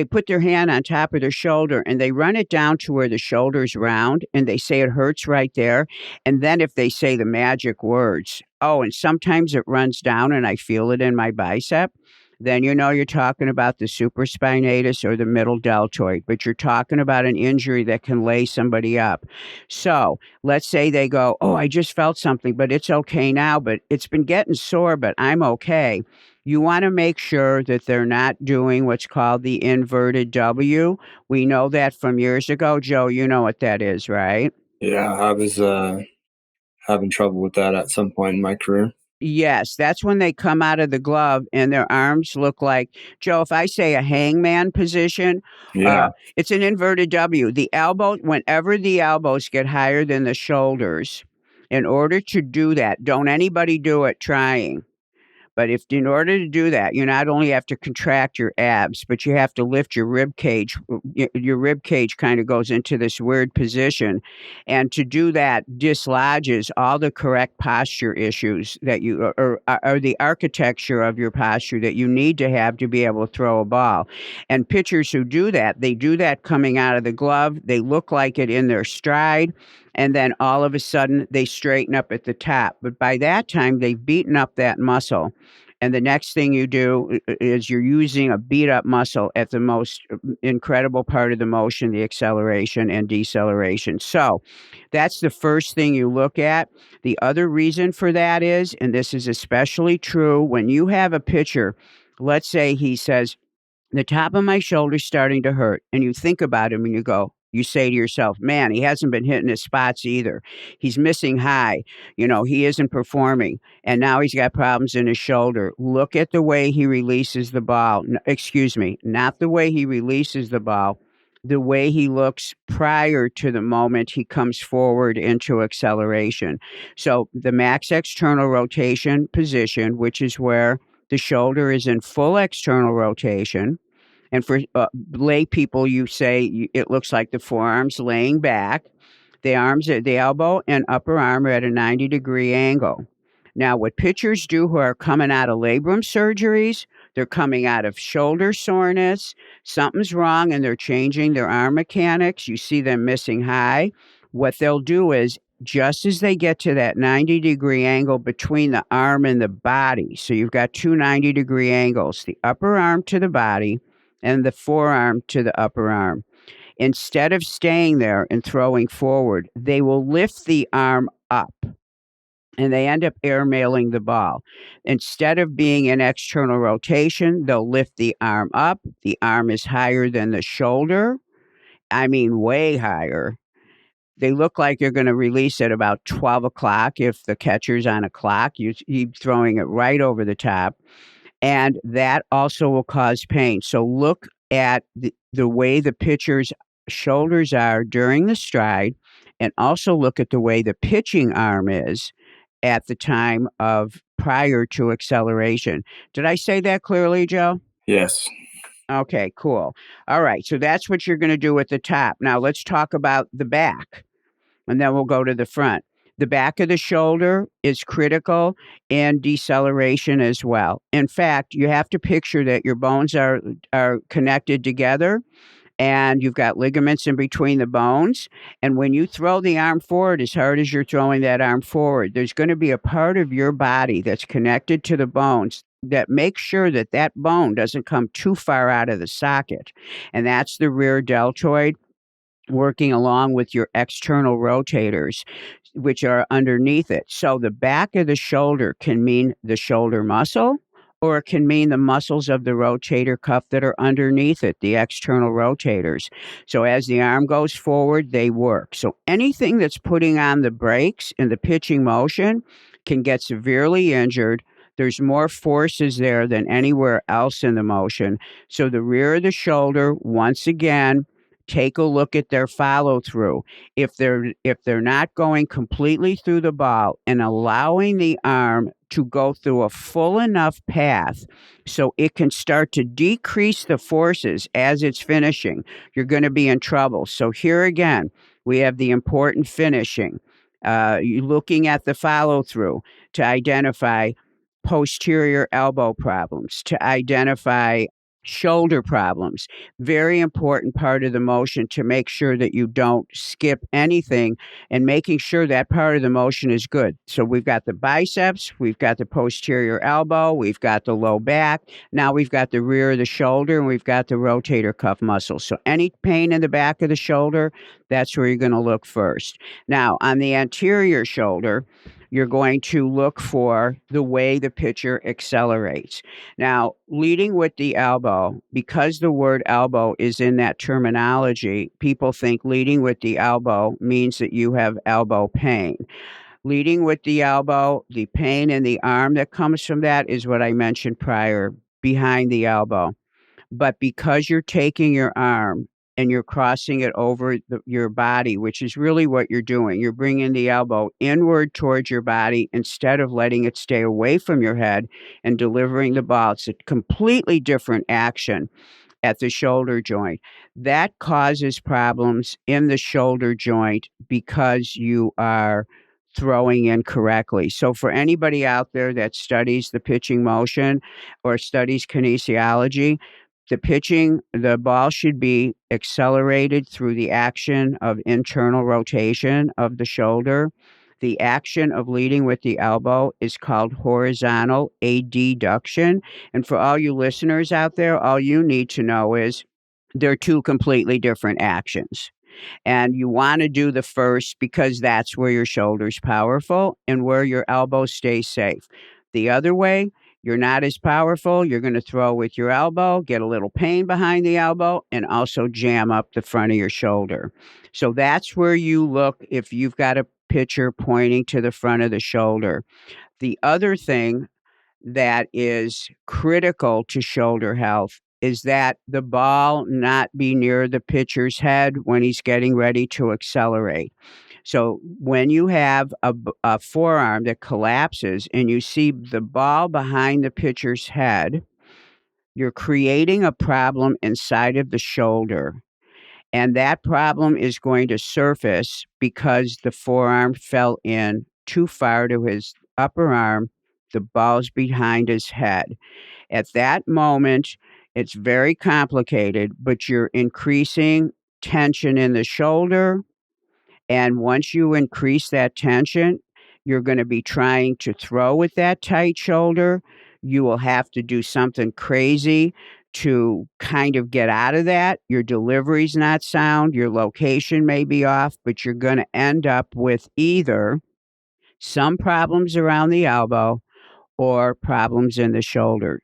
put their hand on top of their shoulder and they run it down to where the shoulder's round, and they say it hurts right there. And then if they say the magic words, oh, and sometimes it runs down and I feel it in my bicep, then you know you're talking about the supraspinatus or the middle deltoid, but you're talking about an injury that can lay somebody up. So let's say they go, oh, I just felt something, but it's okay now, but it's been getting sore, but I'm okay. You want to make sure that they're not doing what's called the inverted W. We know that from years ago. Joe, you know what that is, right? Yeah, I was having trouble with that at some point in my career. Yes, that's when they come out of the glove and their arms look like, Joe, if I say a hangman position, Yeah. it's an inverted W. The elbow, whenever the elbows get higher than the shoulders, in order to do that, don't anybody do it trying. But in order to do that, you not only have to contract your abs, but you have to lift your rib cage. Your rib cage kind of goes into this weird position. And to do that dislodges all the correct posture issues that or the architecture of your posture that you need to have to be able to throw a ball. And pitchers who do that, they do that coming out of the glove. They look like it in their stride. And then all of a sudden they straighten up at the top. But by that time, they've beaten up that muscle. And the next thing you do is you're using a beat up muscle at the most incredible part of the motion, the acceleration and deceleration. So that's the first thing you look at. The other reason for that is, and this is especially true when you have a pitcher, let's say he says, the top of my shoulder's starting to hurt. And you think about him and you say to yourself, man, he hasn't been hitting his spots either. He's missing high. He isn't performing. And now he's got problems in his shoulder. Look at the way he releases the ball. Excuse me, not the way he releases the ball, the way he looks prior to the moment he comes forward into acceleration. So the max external rotation position, which is where the shoulder is in full external rotation. And for lay people, you say it looks like the forearms laying back. The arms, the elbow and upper arm are at a 90-degree angle. Now, what pitchers do who are coming out of labrum surgeries, they're coming out of shoulder soreness, something's wrong, and they're changing their arm mechanics. You see them missing high. What they'll do is, just as they get to that 90-degree angle between the arm and the body, so you've got two 90-degree angles, the upper arm to the body and the forearm to the upper arm. Instead of staying there and throwing forward, they will lift the arm up and they end up airmailing the ball. Instead of being in external rotation, they'll lift the arm up. The arm is higher than the shoulder. I mean, way higher. They look like you're going to release at about 12 o'clock. If the catcher's on a clock, you're throwing it right over the top. And that also will cause pain. So look at the way the pitcher's shoulders are during the stride, and also look at the way the pitching arm is at the time of prior to acceleration. Did I say that clearly, Joe? Yes. Okay, cool. All right, so that's what you're going to do at the top. Now let's talk about the back, and then we'll go to the front. The back of the shoulder is critical in deceleration as well. In fact, you have to picture that your bones are connected together, and you've got ligaments in between the bones. And when you throw the arm forward as hard as you're throwing that arm forward, there's going to be a part of your body that's connected to the bones that makes sure that that bone doesn't come too far out of the socket. And that's the rear deltoid, working along with your external rotators, which are underneath it. So the back of the shoulder can mean the shoulder muscle, or it can mean the muscles of the rotator cuff that are underneath it, the external rotators. So as the arm goes forward, they work. So anything that's putting on the brakes in the pitching motion can get severely injured. There's more forces there than anywhere else in the motion. So the rear of the shoulder, once again, take a look at their follow through. If they're not going completely through the ball and allowing the arm to go through a full enough path so it can start to decrease the forces as it's finishing, you're going to be in trouble. So here again, we have the important finishing. You're looking at the follow through to identify posterior elbow problems, to identify shoulder problems. Very important part of the motion to make sure that you don't skip anything, and making sure that part of the motion is good. So we've got the biceps, we've got the posterior elbow, we've got the low back. Now we've got the rear of the shoulder, and we've got the rotator cuff muscles. So any pain in the back of the shoulder, that's where you're going to look first. Now on the anterior shoulder, you're going to look for the way the pitcher accelerates. Now, leading with the elbow, because the word elbow is in that terminology, people think leading with the elbow means that you have elbow pain. Leading with the elbow, the pain in the arm that comes from that is what I mentioned prior, behind the elbow. But because you're taking your arm and you're crossing it over your body, which is really what you're doing, you're bringing the elbow inward towards your body instead of letting it stay away from your head and delivering the ball. It's a completely different action at the shoulder joint. That causes problems in the shoulder joint because you are throwing incorrectly. So for anybody out there that studies the pitching motion or studies kinesiology, the ball should be accelerated through the action of internal rotation of the shoulder. The action of leading with the elbow is called horizontal adduction. And for all you listeners out there, all you need to know is they're two completely different actions. And you want to do the first because that's where your shoulder's powerful and where your elbow stays safe. The other way, you're not as powerful. You're going to throw with your elbow, get a little pain behind the elbow, and also jam up the front of your shoulder. So that's where you look if you've got a pitcher pointing to the front of the shoulder. The other thing that is critical to shoulder health is that the ball not be near the pitcher's head when he's getting ready to accelerate. So when you have a forearm that collapses and you see the ball behind the pitcher's head, you're creating a problem inside of the shoulder. And that problem is going to surface because the forearm fell in too far to his upper arm. The ball's behind his head. At that moment, it's very complicated, but you're increasing tension in the shoulder. And once you increase that tension, you're going to be trying to throw with that tight shoulder. You will have to do something crazy to kind of get out of that. Your delivery's not sound, your location may be off, but you're going to end up with either some problems around the elbow or problems in the shoulder.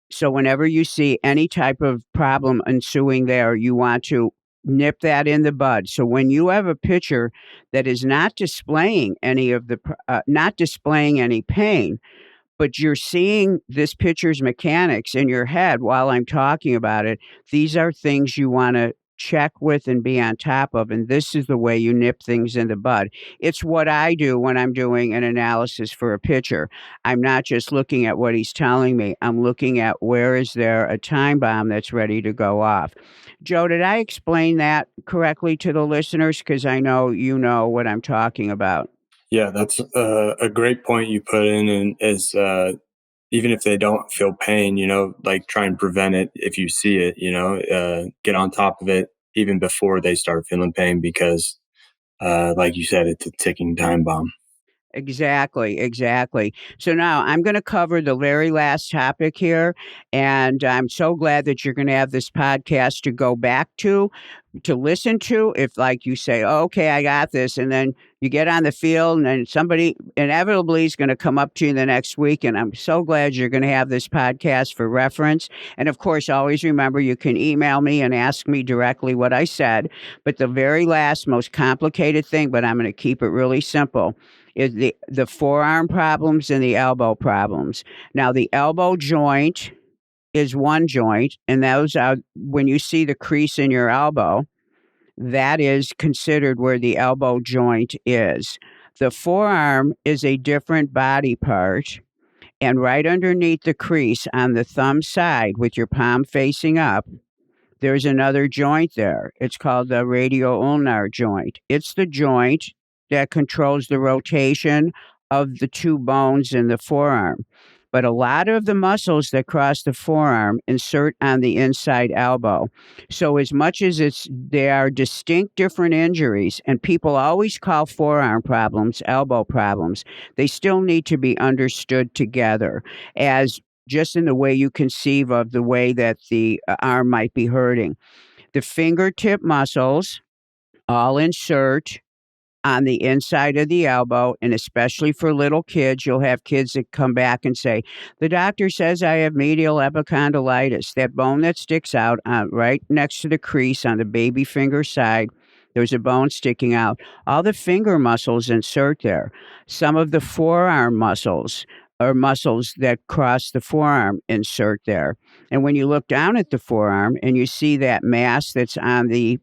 So whenever you see any type of problem ensuing there, you want to nip that in the bud. So when you have a pitcher that is not displaying not displaying any pain, but you're seeing this pitcher's mechanics in your head while I'm talking about it, these are things you want to check with and be on top of. And this is the way you nip things in the bud. It's what I do when I'm doing an analysis for a pitcher. I'm not just looking at what he's telling me. I'm looking at where is there a time bomb that's ready to go off. Joe, did I explain that correctly to the listeners? Because I know you know what I'm talking about. Yeah, that's a great point you put in, and is even if they don't feel pain, like try and prevent it if you see it, get on top of it even before they start feeling pain because, like you said, it's a ticking time bomb. Exactly, exactly. So now I'm going to cover the very last topic here, and I'm so glad that you're going to have this podcast to go back to listen to. If, like, you say, oh, okay, I got this, and then you get on the field, and then somebody inevitably is going to come up to you the next week, and I'm so glad you're going to have this podcast for reference. And of course, always remember you can email me and ask me directly what I said. But the very last, most complicated thing, but I'm going to keep it really simple, is the forearm problems and the elbow problems. Now, the elbow joint is one joint, and those are when you see the crease in your elbow, that is considered where the elbow joint is. The forearm is a different body part, and right underneath the crease on the thumb side with your palm facing up, there's another joint there. It's called the radio-ulnar joint. It's the joint that controls the rotation of the two bones in the forearm. But a lot of the muscles that cross the forearm insert on the inside elbow. So as much as they are distinct different injuries, and people always call forearm problems elbow problems, they still need to be understood together as just in the way you conceive of the way that the arm might be hurting. The fingertip muscles all insert on the inside of the elbow, and especially for little kids, you'll have kids that come back and say, the doctor says I have medial epicondylitis. That bone that sticks out right next to the crease on the baby finger side, there's a bone sticking out. All the finger muscles insert there. Some of the forearm muscles or muscles that cross the forearm insert there. And when you look down at the forearm and you see that mass that's on the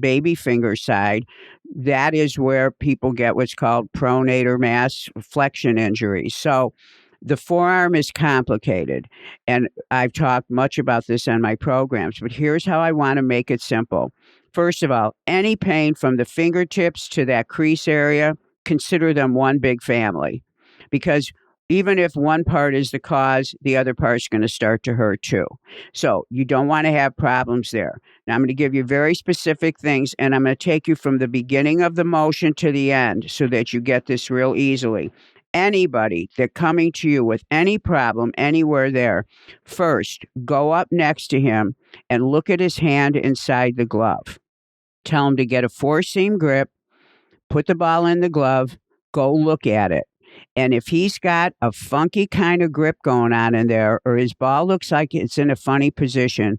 baby finger side, that is where people get what's called pronator mass flexion injuries. So the forearm is complicated, and I've talked much about this on my programs, but here's how I want to make it simple. First of all, any pain from the fingertips to that crease area, consider them one big family, because even if one part is the cause, the other part's going to start to hurt too. So you don't want to have problems there. Now I'm going to give you very specific things, and I'm going to take you from the beginning of the motion to the end so that you get this real easily. Anybody that coming to you with any problem anywhere there, first go up next to him and look at his hand inside the glove. Tell him to get a four-seam grip, put the ball in the glove, go look at it. And if he's got a funky kind of grip going on in there, or his ball looks like it's in a funny position,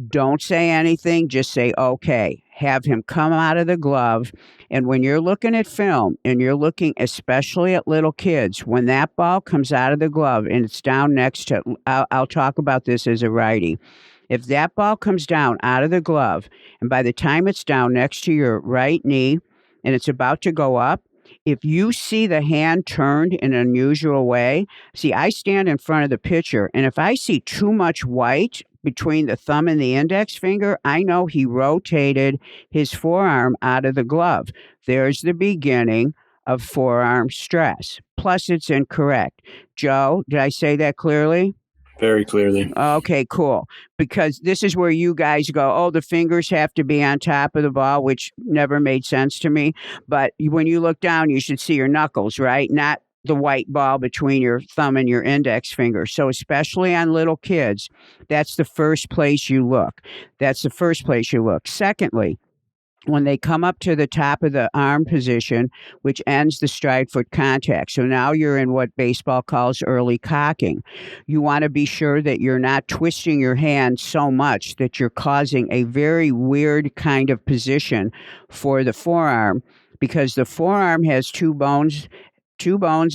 don't say anything. Just say, okay. Have him come out of the glove. And when you're looking at film, and you're looking especially at little kids, when that ball comes out of the glove and it's down next to, I'll talk about this as a righty. If that ball comes down out of the glove, and by the time it's down next to your right knee and it's about to go up, if you see the hand turned in an unusual way, see, I stand in front of the pitcher, and if I see too much white between the thumb and the index finger, I know he rotated his forearm out of the glove. There's the beginning of forearm stress. Plus, it's incorrect. Joe, did I say that clearly? Very clearly. Okay, cool. Because this is where you guys go, oh, the fingers have to be on top of the ball, which never made sense to me. But when you look down, you should see your knuckles, right? Not the white ball between your thumb and your index finger. So, especially on little kids, that's the first place you look. That's the first place you look. Secondly, when they come up to the top of the arm position, which ends the stride foot contact. So now you're in what baseball calls early cocking. You want to be sure that you're not twisting your hand so much that you're causing a very weird kind of position for the forearm, because the forearm has two bones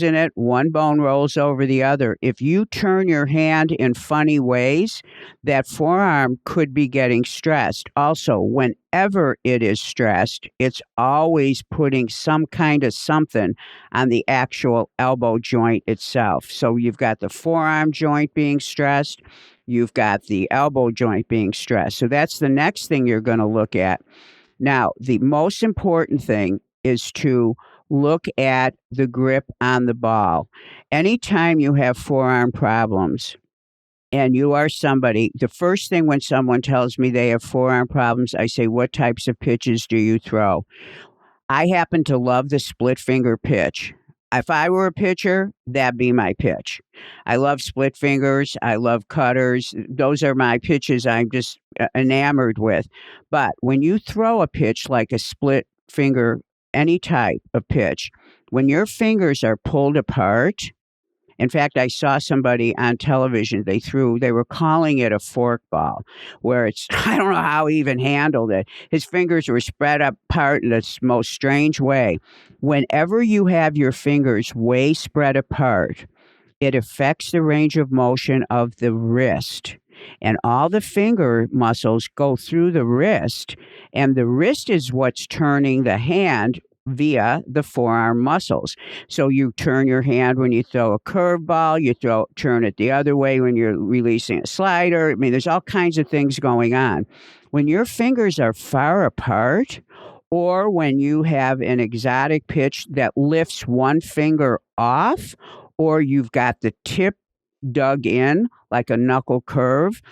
in it. One bone rolls over the other. If you turn your hand in funny ways, that forearm could be getting stressed. Also, whenever it is stressed, it's always putting some kind of something on the actual elbow joint itself. So you've got the forearm joint being stressed. You've got the elbow joint being stressed. So that's the next thing you're going to look at. Now, the most important thing is to look at the grip on the ball. Anytime you have forearm problems and you are somebody, the first thing when someone tells me they have forearm problems, I say, what types of pitches do you throw? I happen to love the split finger pitch. If I were a pitcher, that'd be my pitch. I love split fingers. I love cutters. Those are my pitches I'm just enamored with. But when you throw a pitch like a split finger, any type of pitch, when your fingers are pulled apart, in fact, I saw somebody on television, they were calling it a fork ball, where it's, I don't know how he even handled it. His fingers were spread apart in the most strange way. Whenever you have your fingers way spread apart, it affects the range of motion of the wrist. And all the finger muscles go through the wrist, and the wrist is what's turning the hand via the forearm muscles. So you turn your hand when you throw a curveball, turn it the other way when you're releasing a slider. I mean, there's all kinds of things going on. When your fingers are far apart, or when you have an exotic pitch that lifts one finger off, or you've got the tip dug in like a knuckle curve,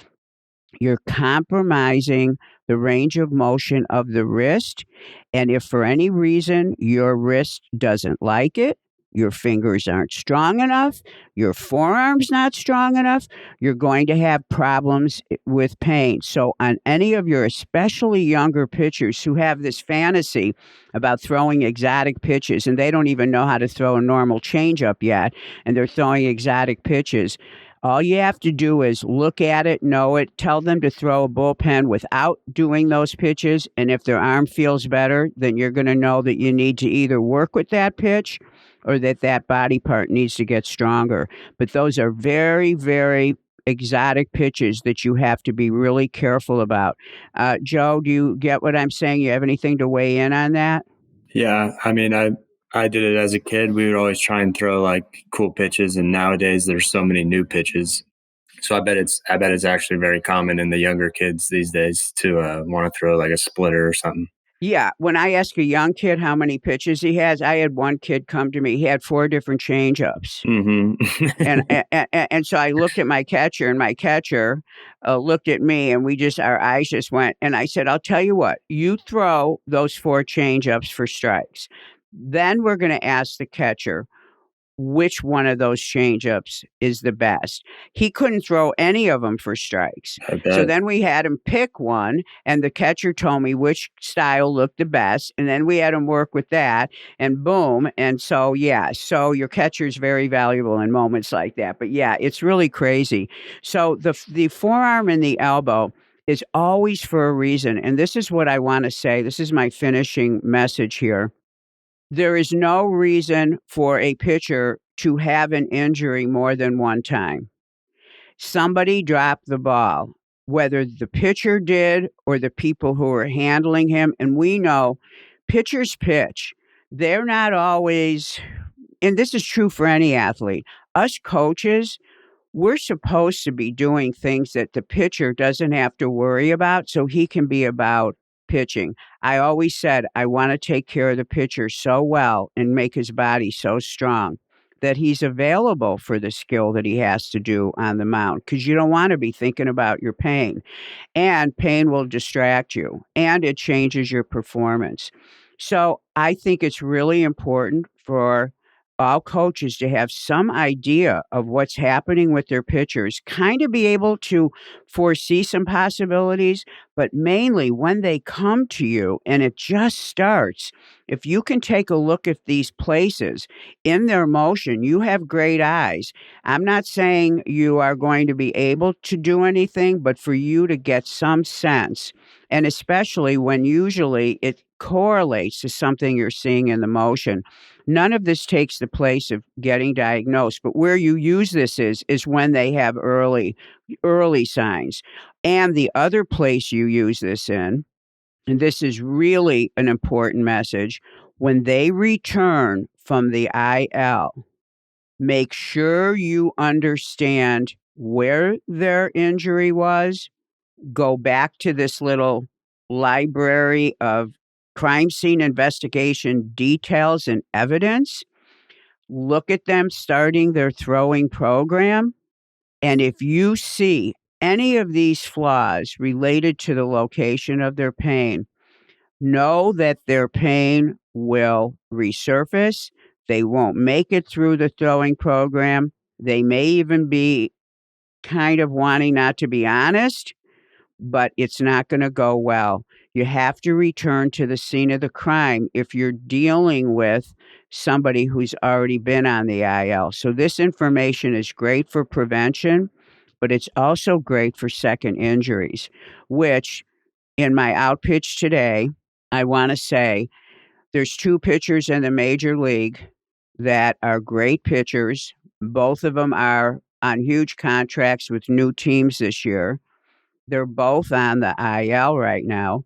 you're compromising the range of motion of the wrist. And if for any reason your wrist doesn't like it, your fingers aren't strong enough, your forearm's not strong enough, you're going to have problems with pain. So on any of your especially younger pitchers who have this fantasy about throwing exotic pitches, and they don't even know how to throw a normal changeup yet, and they're throwing exotic pitches, all you have to do is look at it, know it, tell them to throw a bullpen without doing those pitches. And if their arm feels better, then you're going to know that you need to either work with that pitch or that body part needs to get stronger. But those are very, very exotic pitches that you have to be really careful about. Joe, do you get what I'm saying? You have anything to weigh in on that? Yeah, I mean, I did it as a kid. We would always try and throw like cool pitches, and nowadays there's so many new pitches. So I bet it's actually very common in the younger kids these days to want to throw like a splitter or something. Yeah, when I ask a young kid how many pitches he has, I had one kid come to me. He had 4 different changeups. And so I looked at my catcher, and my catcher looked at me, and our eyes just went. And I said, I'll tell you what, you throw those 4 changeups for strikes. Then we're going to ask the catcher which one of those changeups is the best. He couldn't throw any of them for strikes. So then we had him pick one, and the catcher told me which style looked the best, and then we had him work with that, and boom. And so, yeah, so your catcher is very valuable in moments like that. But yeah, it's really crazy. So the forearm and the elbow is always for a reason. And this is what I want to say. This is my finishing message here. There is no reason for a pitcher to have an injury more than one time. Somebody dropped the ball. whether the pitcher did or the people who are handling him. And we know pitchers pitch. They're not always, and this is true for any athlete. Us coaches, we're supposed to be doing things that the pitcher doesn't have to worry about so he can be about pitching. I always said I want to take care of the pitcher so well and make his body so strong that he's available for the skill that he has to do on the mound, because you don't want to be thinking about your pain, and pain will distract you and it changes your performance. So I think it's really important for all coaches to have some idea of what's happening with their pitchers, kind of be able to foresee some possibilities, but mainly when they come to you and it just starts, if you can take a look at these places in their motion, you have great eyes. I'm not saying you are going to be able to do anything, but for you to get some sense, and especially when usually it correlates to something you're seeing in the motion. None of this takes the place of getting diagnosed, but where you use this is when they have early signs. And the other place you use this in, and this is really an important message, when they return from the IL, make sure you understand where their injury was. Go back to this little library of crime scene investigation details and evidence. Look at them starting their throwing program. And if you see any of these flaws related to the location of their pain, know that their pain will resurface. They won't make it through the throwing program. They may even be kind of wanting not to be honest, but it's not going to go well. You have to return to the scene of the crime if you're dealing with somebody who's already been on the IL. So this information is great for prevention, but it's also great for second injuries, which in my outpitch today, I want to say there's two pitchers in the major league that are great pitchers. Both of them are on huge contracts with new teams this year. They're both on the IL right now.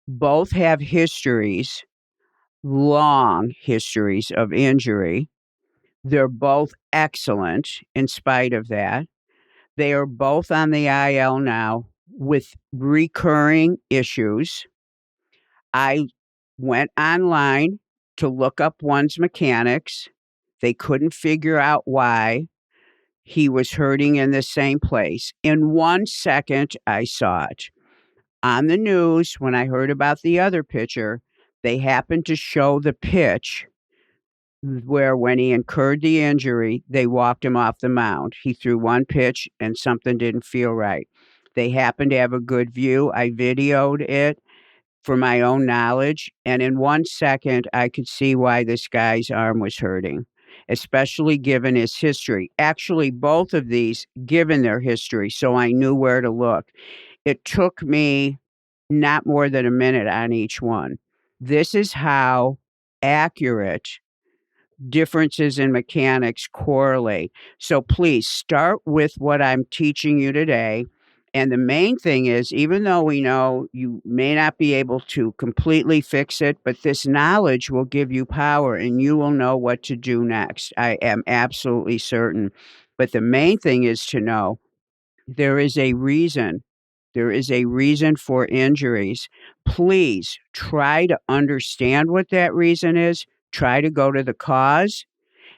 Both have histories, long histories of injury. They're both excellent in spite of that. They are both on the IL now with recurring issues. I went online to look up one's mechanics. They couldn't figure out why he was hurting in the same place. In 1 second, I saw it. On the news, when I heard about the other pitcher, they happened to show the pitch where when he incurred the injury, they walked him off the mound. He threw one pitch and something didn't feel right. They happened to have a good view. I videoed it for my own knowledge. And in 1 second, I could see why this guy's arm was hurting, especially given his history. Actually, both of these, given their history, so I knew where to look. It took me not more than a minute on each one. This is how accurate differences in mechanics correlate. So please start with what I'm teaching you today. And the main thing is, even though we know you may not be able to completely fix it, but this knowledge will give you power and you will know what to do next. I am absolutely certain. But the main thing is to know there is a reason. There is a reason for injuries. Please try to understand what that reason is. Try to go to the cause.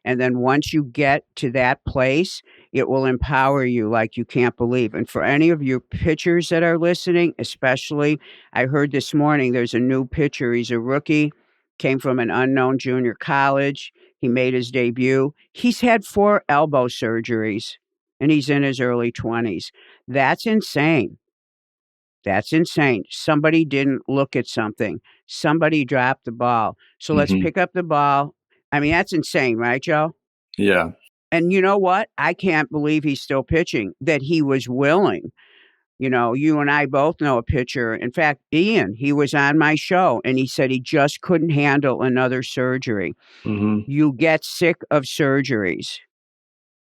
And then once you get to that place, it will empower you like you can't believe. And for any of your pitchers that are listening, especially, I heard this morning there's a new pitcher. He's a rookie, came from an unknown junior college. He made his debut. He's had 4 elbow surgeries, and he's in his early 20s. That's insane. That's insane. Somebody didn't look at something. Somebody dropped the ball. So let's pick up the ball. I mean, that's insane, right, Joe? Yeah. And you know what? I can't believe he's still pitching, that he was willing. You know, you and I both know a pitcher. In fact, Ian, he was on my show and he said he just couldn't handle another surgery. Mm-hmm. You get sick of surgeries.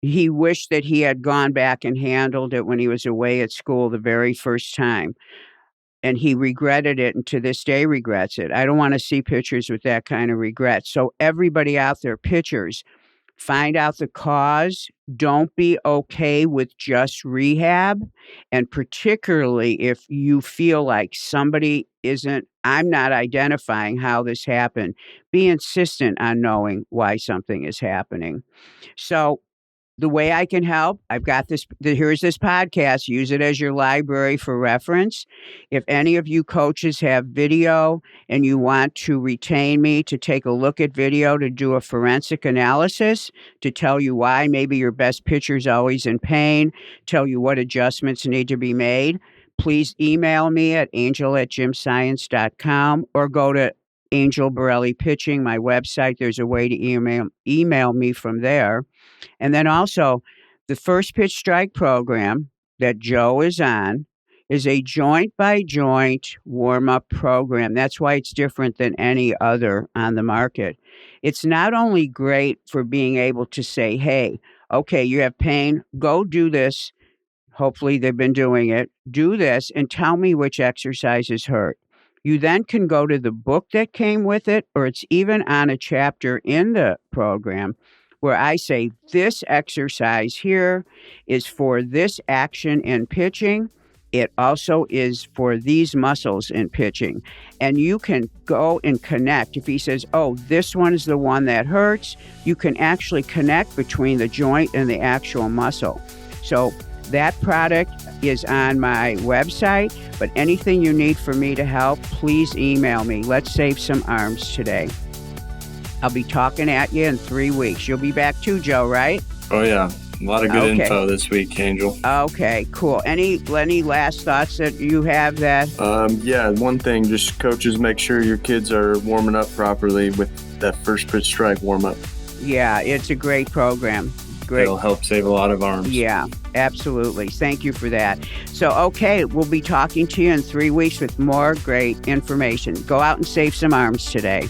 He wished that he had gone back and handled it when he was away at school the very first time, and he regretted it and to this day regrets it. I don't wanna see pitchers with that kind of regret. So everybody out there, pitchers, find out the cause. Don't be okay with just rehab, and particularly if you feel like somebody isn't I'm not identifying how this happened, be insistent on knowing why something is happening. So the way I can help, I've got here's this podcast, use it as your library for reference. If any of you coaches have video and you want to retain me to take a look at video to do a forensic analysis, to tell you why maybe your best pitcher's always in pain, tell you what adjustments need to be made, please email me at angel@gymscience.com or go to Angel Borrelli Pitching, my website. There's a way to email me from there. And then also, the first pitch strike program that Joe is on is a joint by joint warm up program. That's why it's different than any other on the market. It's not only great for being able to say, hey, okay, you have pain, go do this. Hopefully, they've been doing it. Do this and tell me which exercises hurt. You then can go to the book that came with it, or it's even on a chapter in the program where I say this exercise here is for this action in pitching. It also is for these muscles in pitching. And you can go and connect. If he says, oh, this one is the one that hurts, you can actually connect between the joint and the actual muscle. So that product is on my website, but anything you need for me to help, please email me. Let's save some arms today. I'll be talking at you in 3 weeks. You'll be back too, Joe, right? Oh, yeah. A lot of good info this week, Angel. Okay, cool. Any last thoughts that you have that? Yeah, one thing, just coaches, make sure your kids are warming up properly with that first pitch strike warm-up. Yeah, it's a great program. Great. It'll help save a lot of arms. Yeah, absolutely. Thank you for that. So, okay, we'll be talking to you in 3 weeks with more great information. Go out and save some arms today.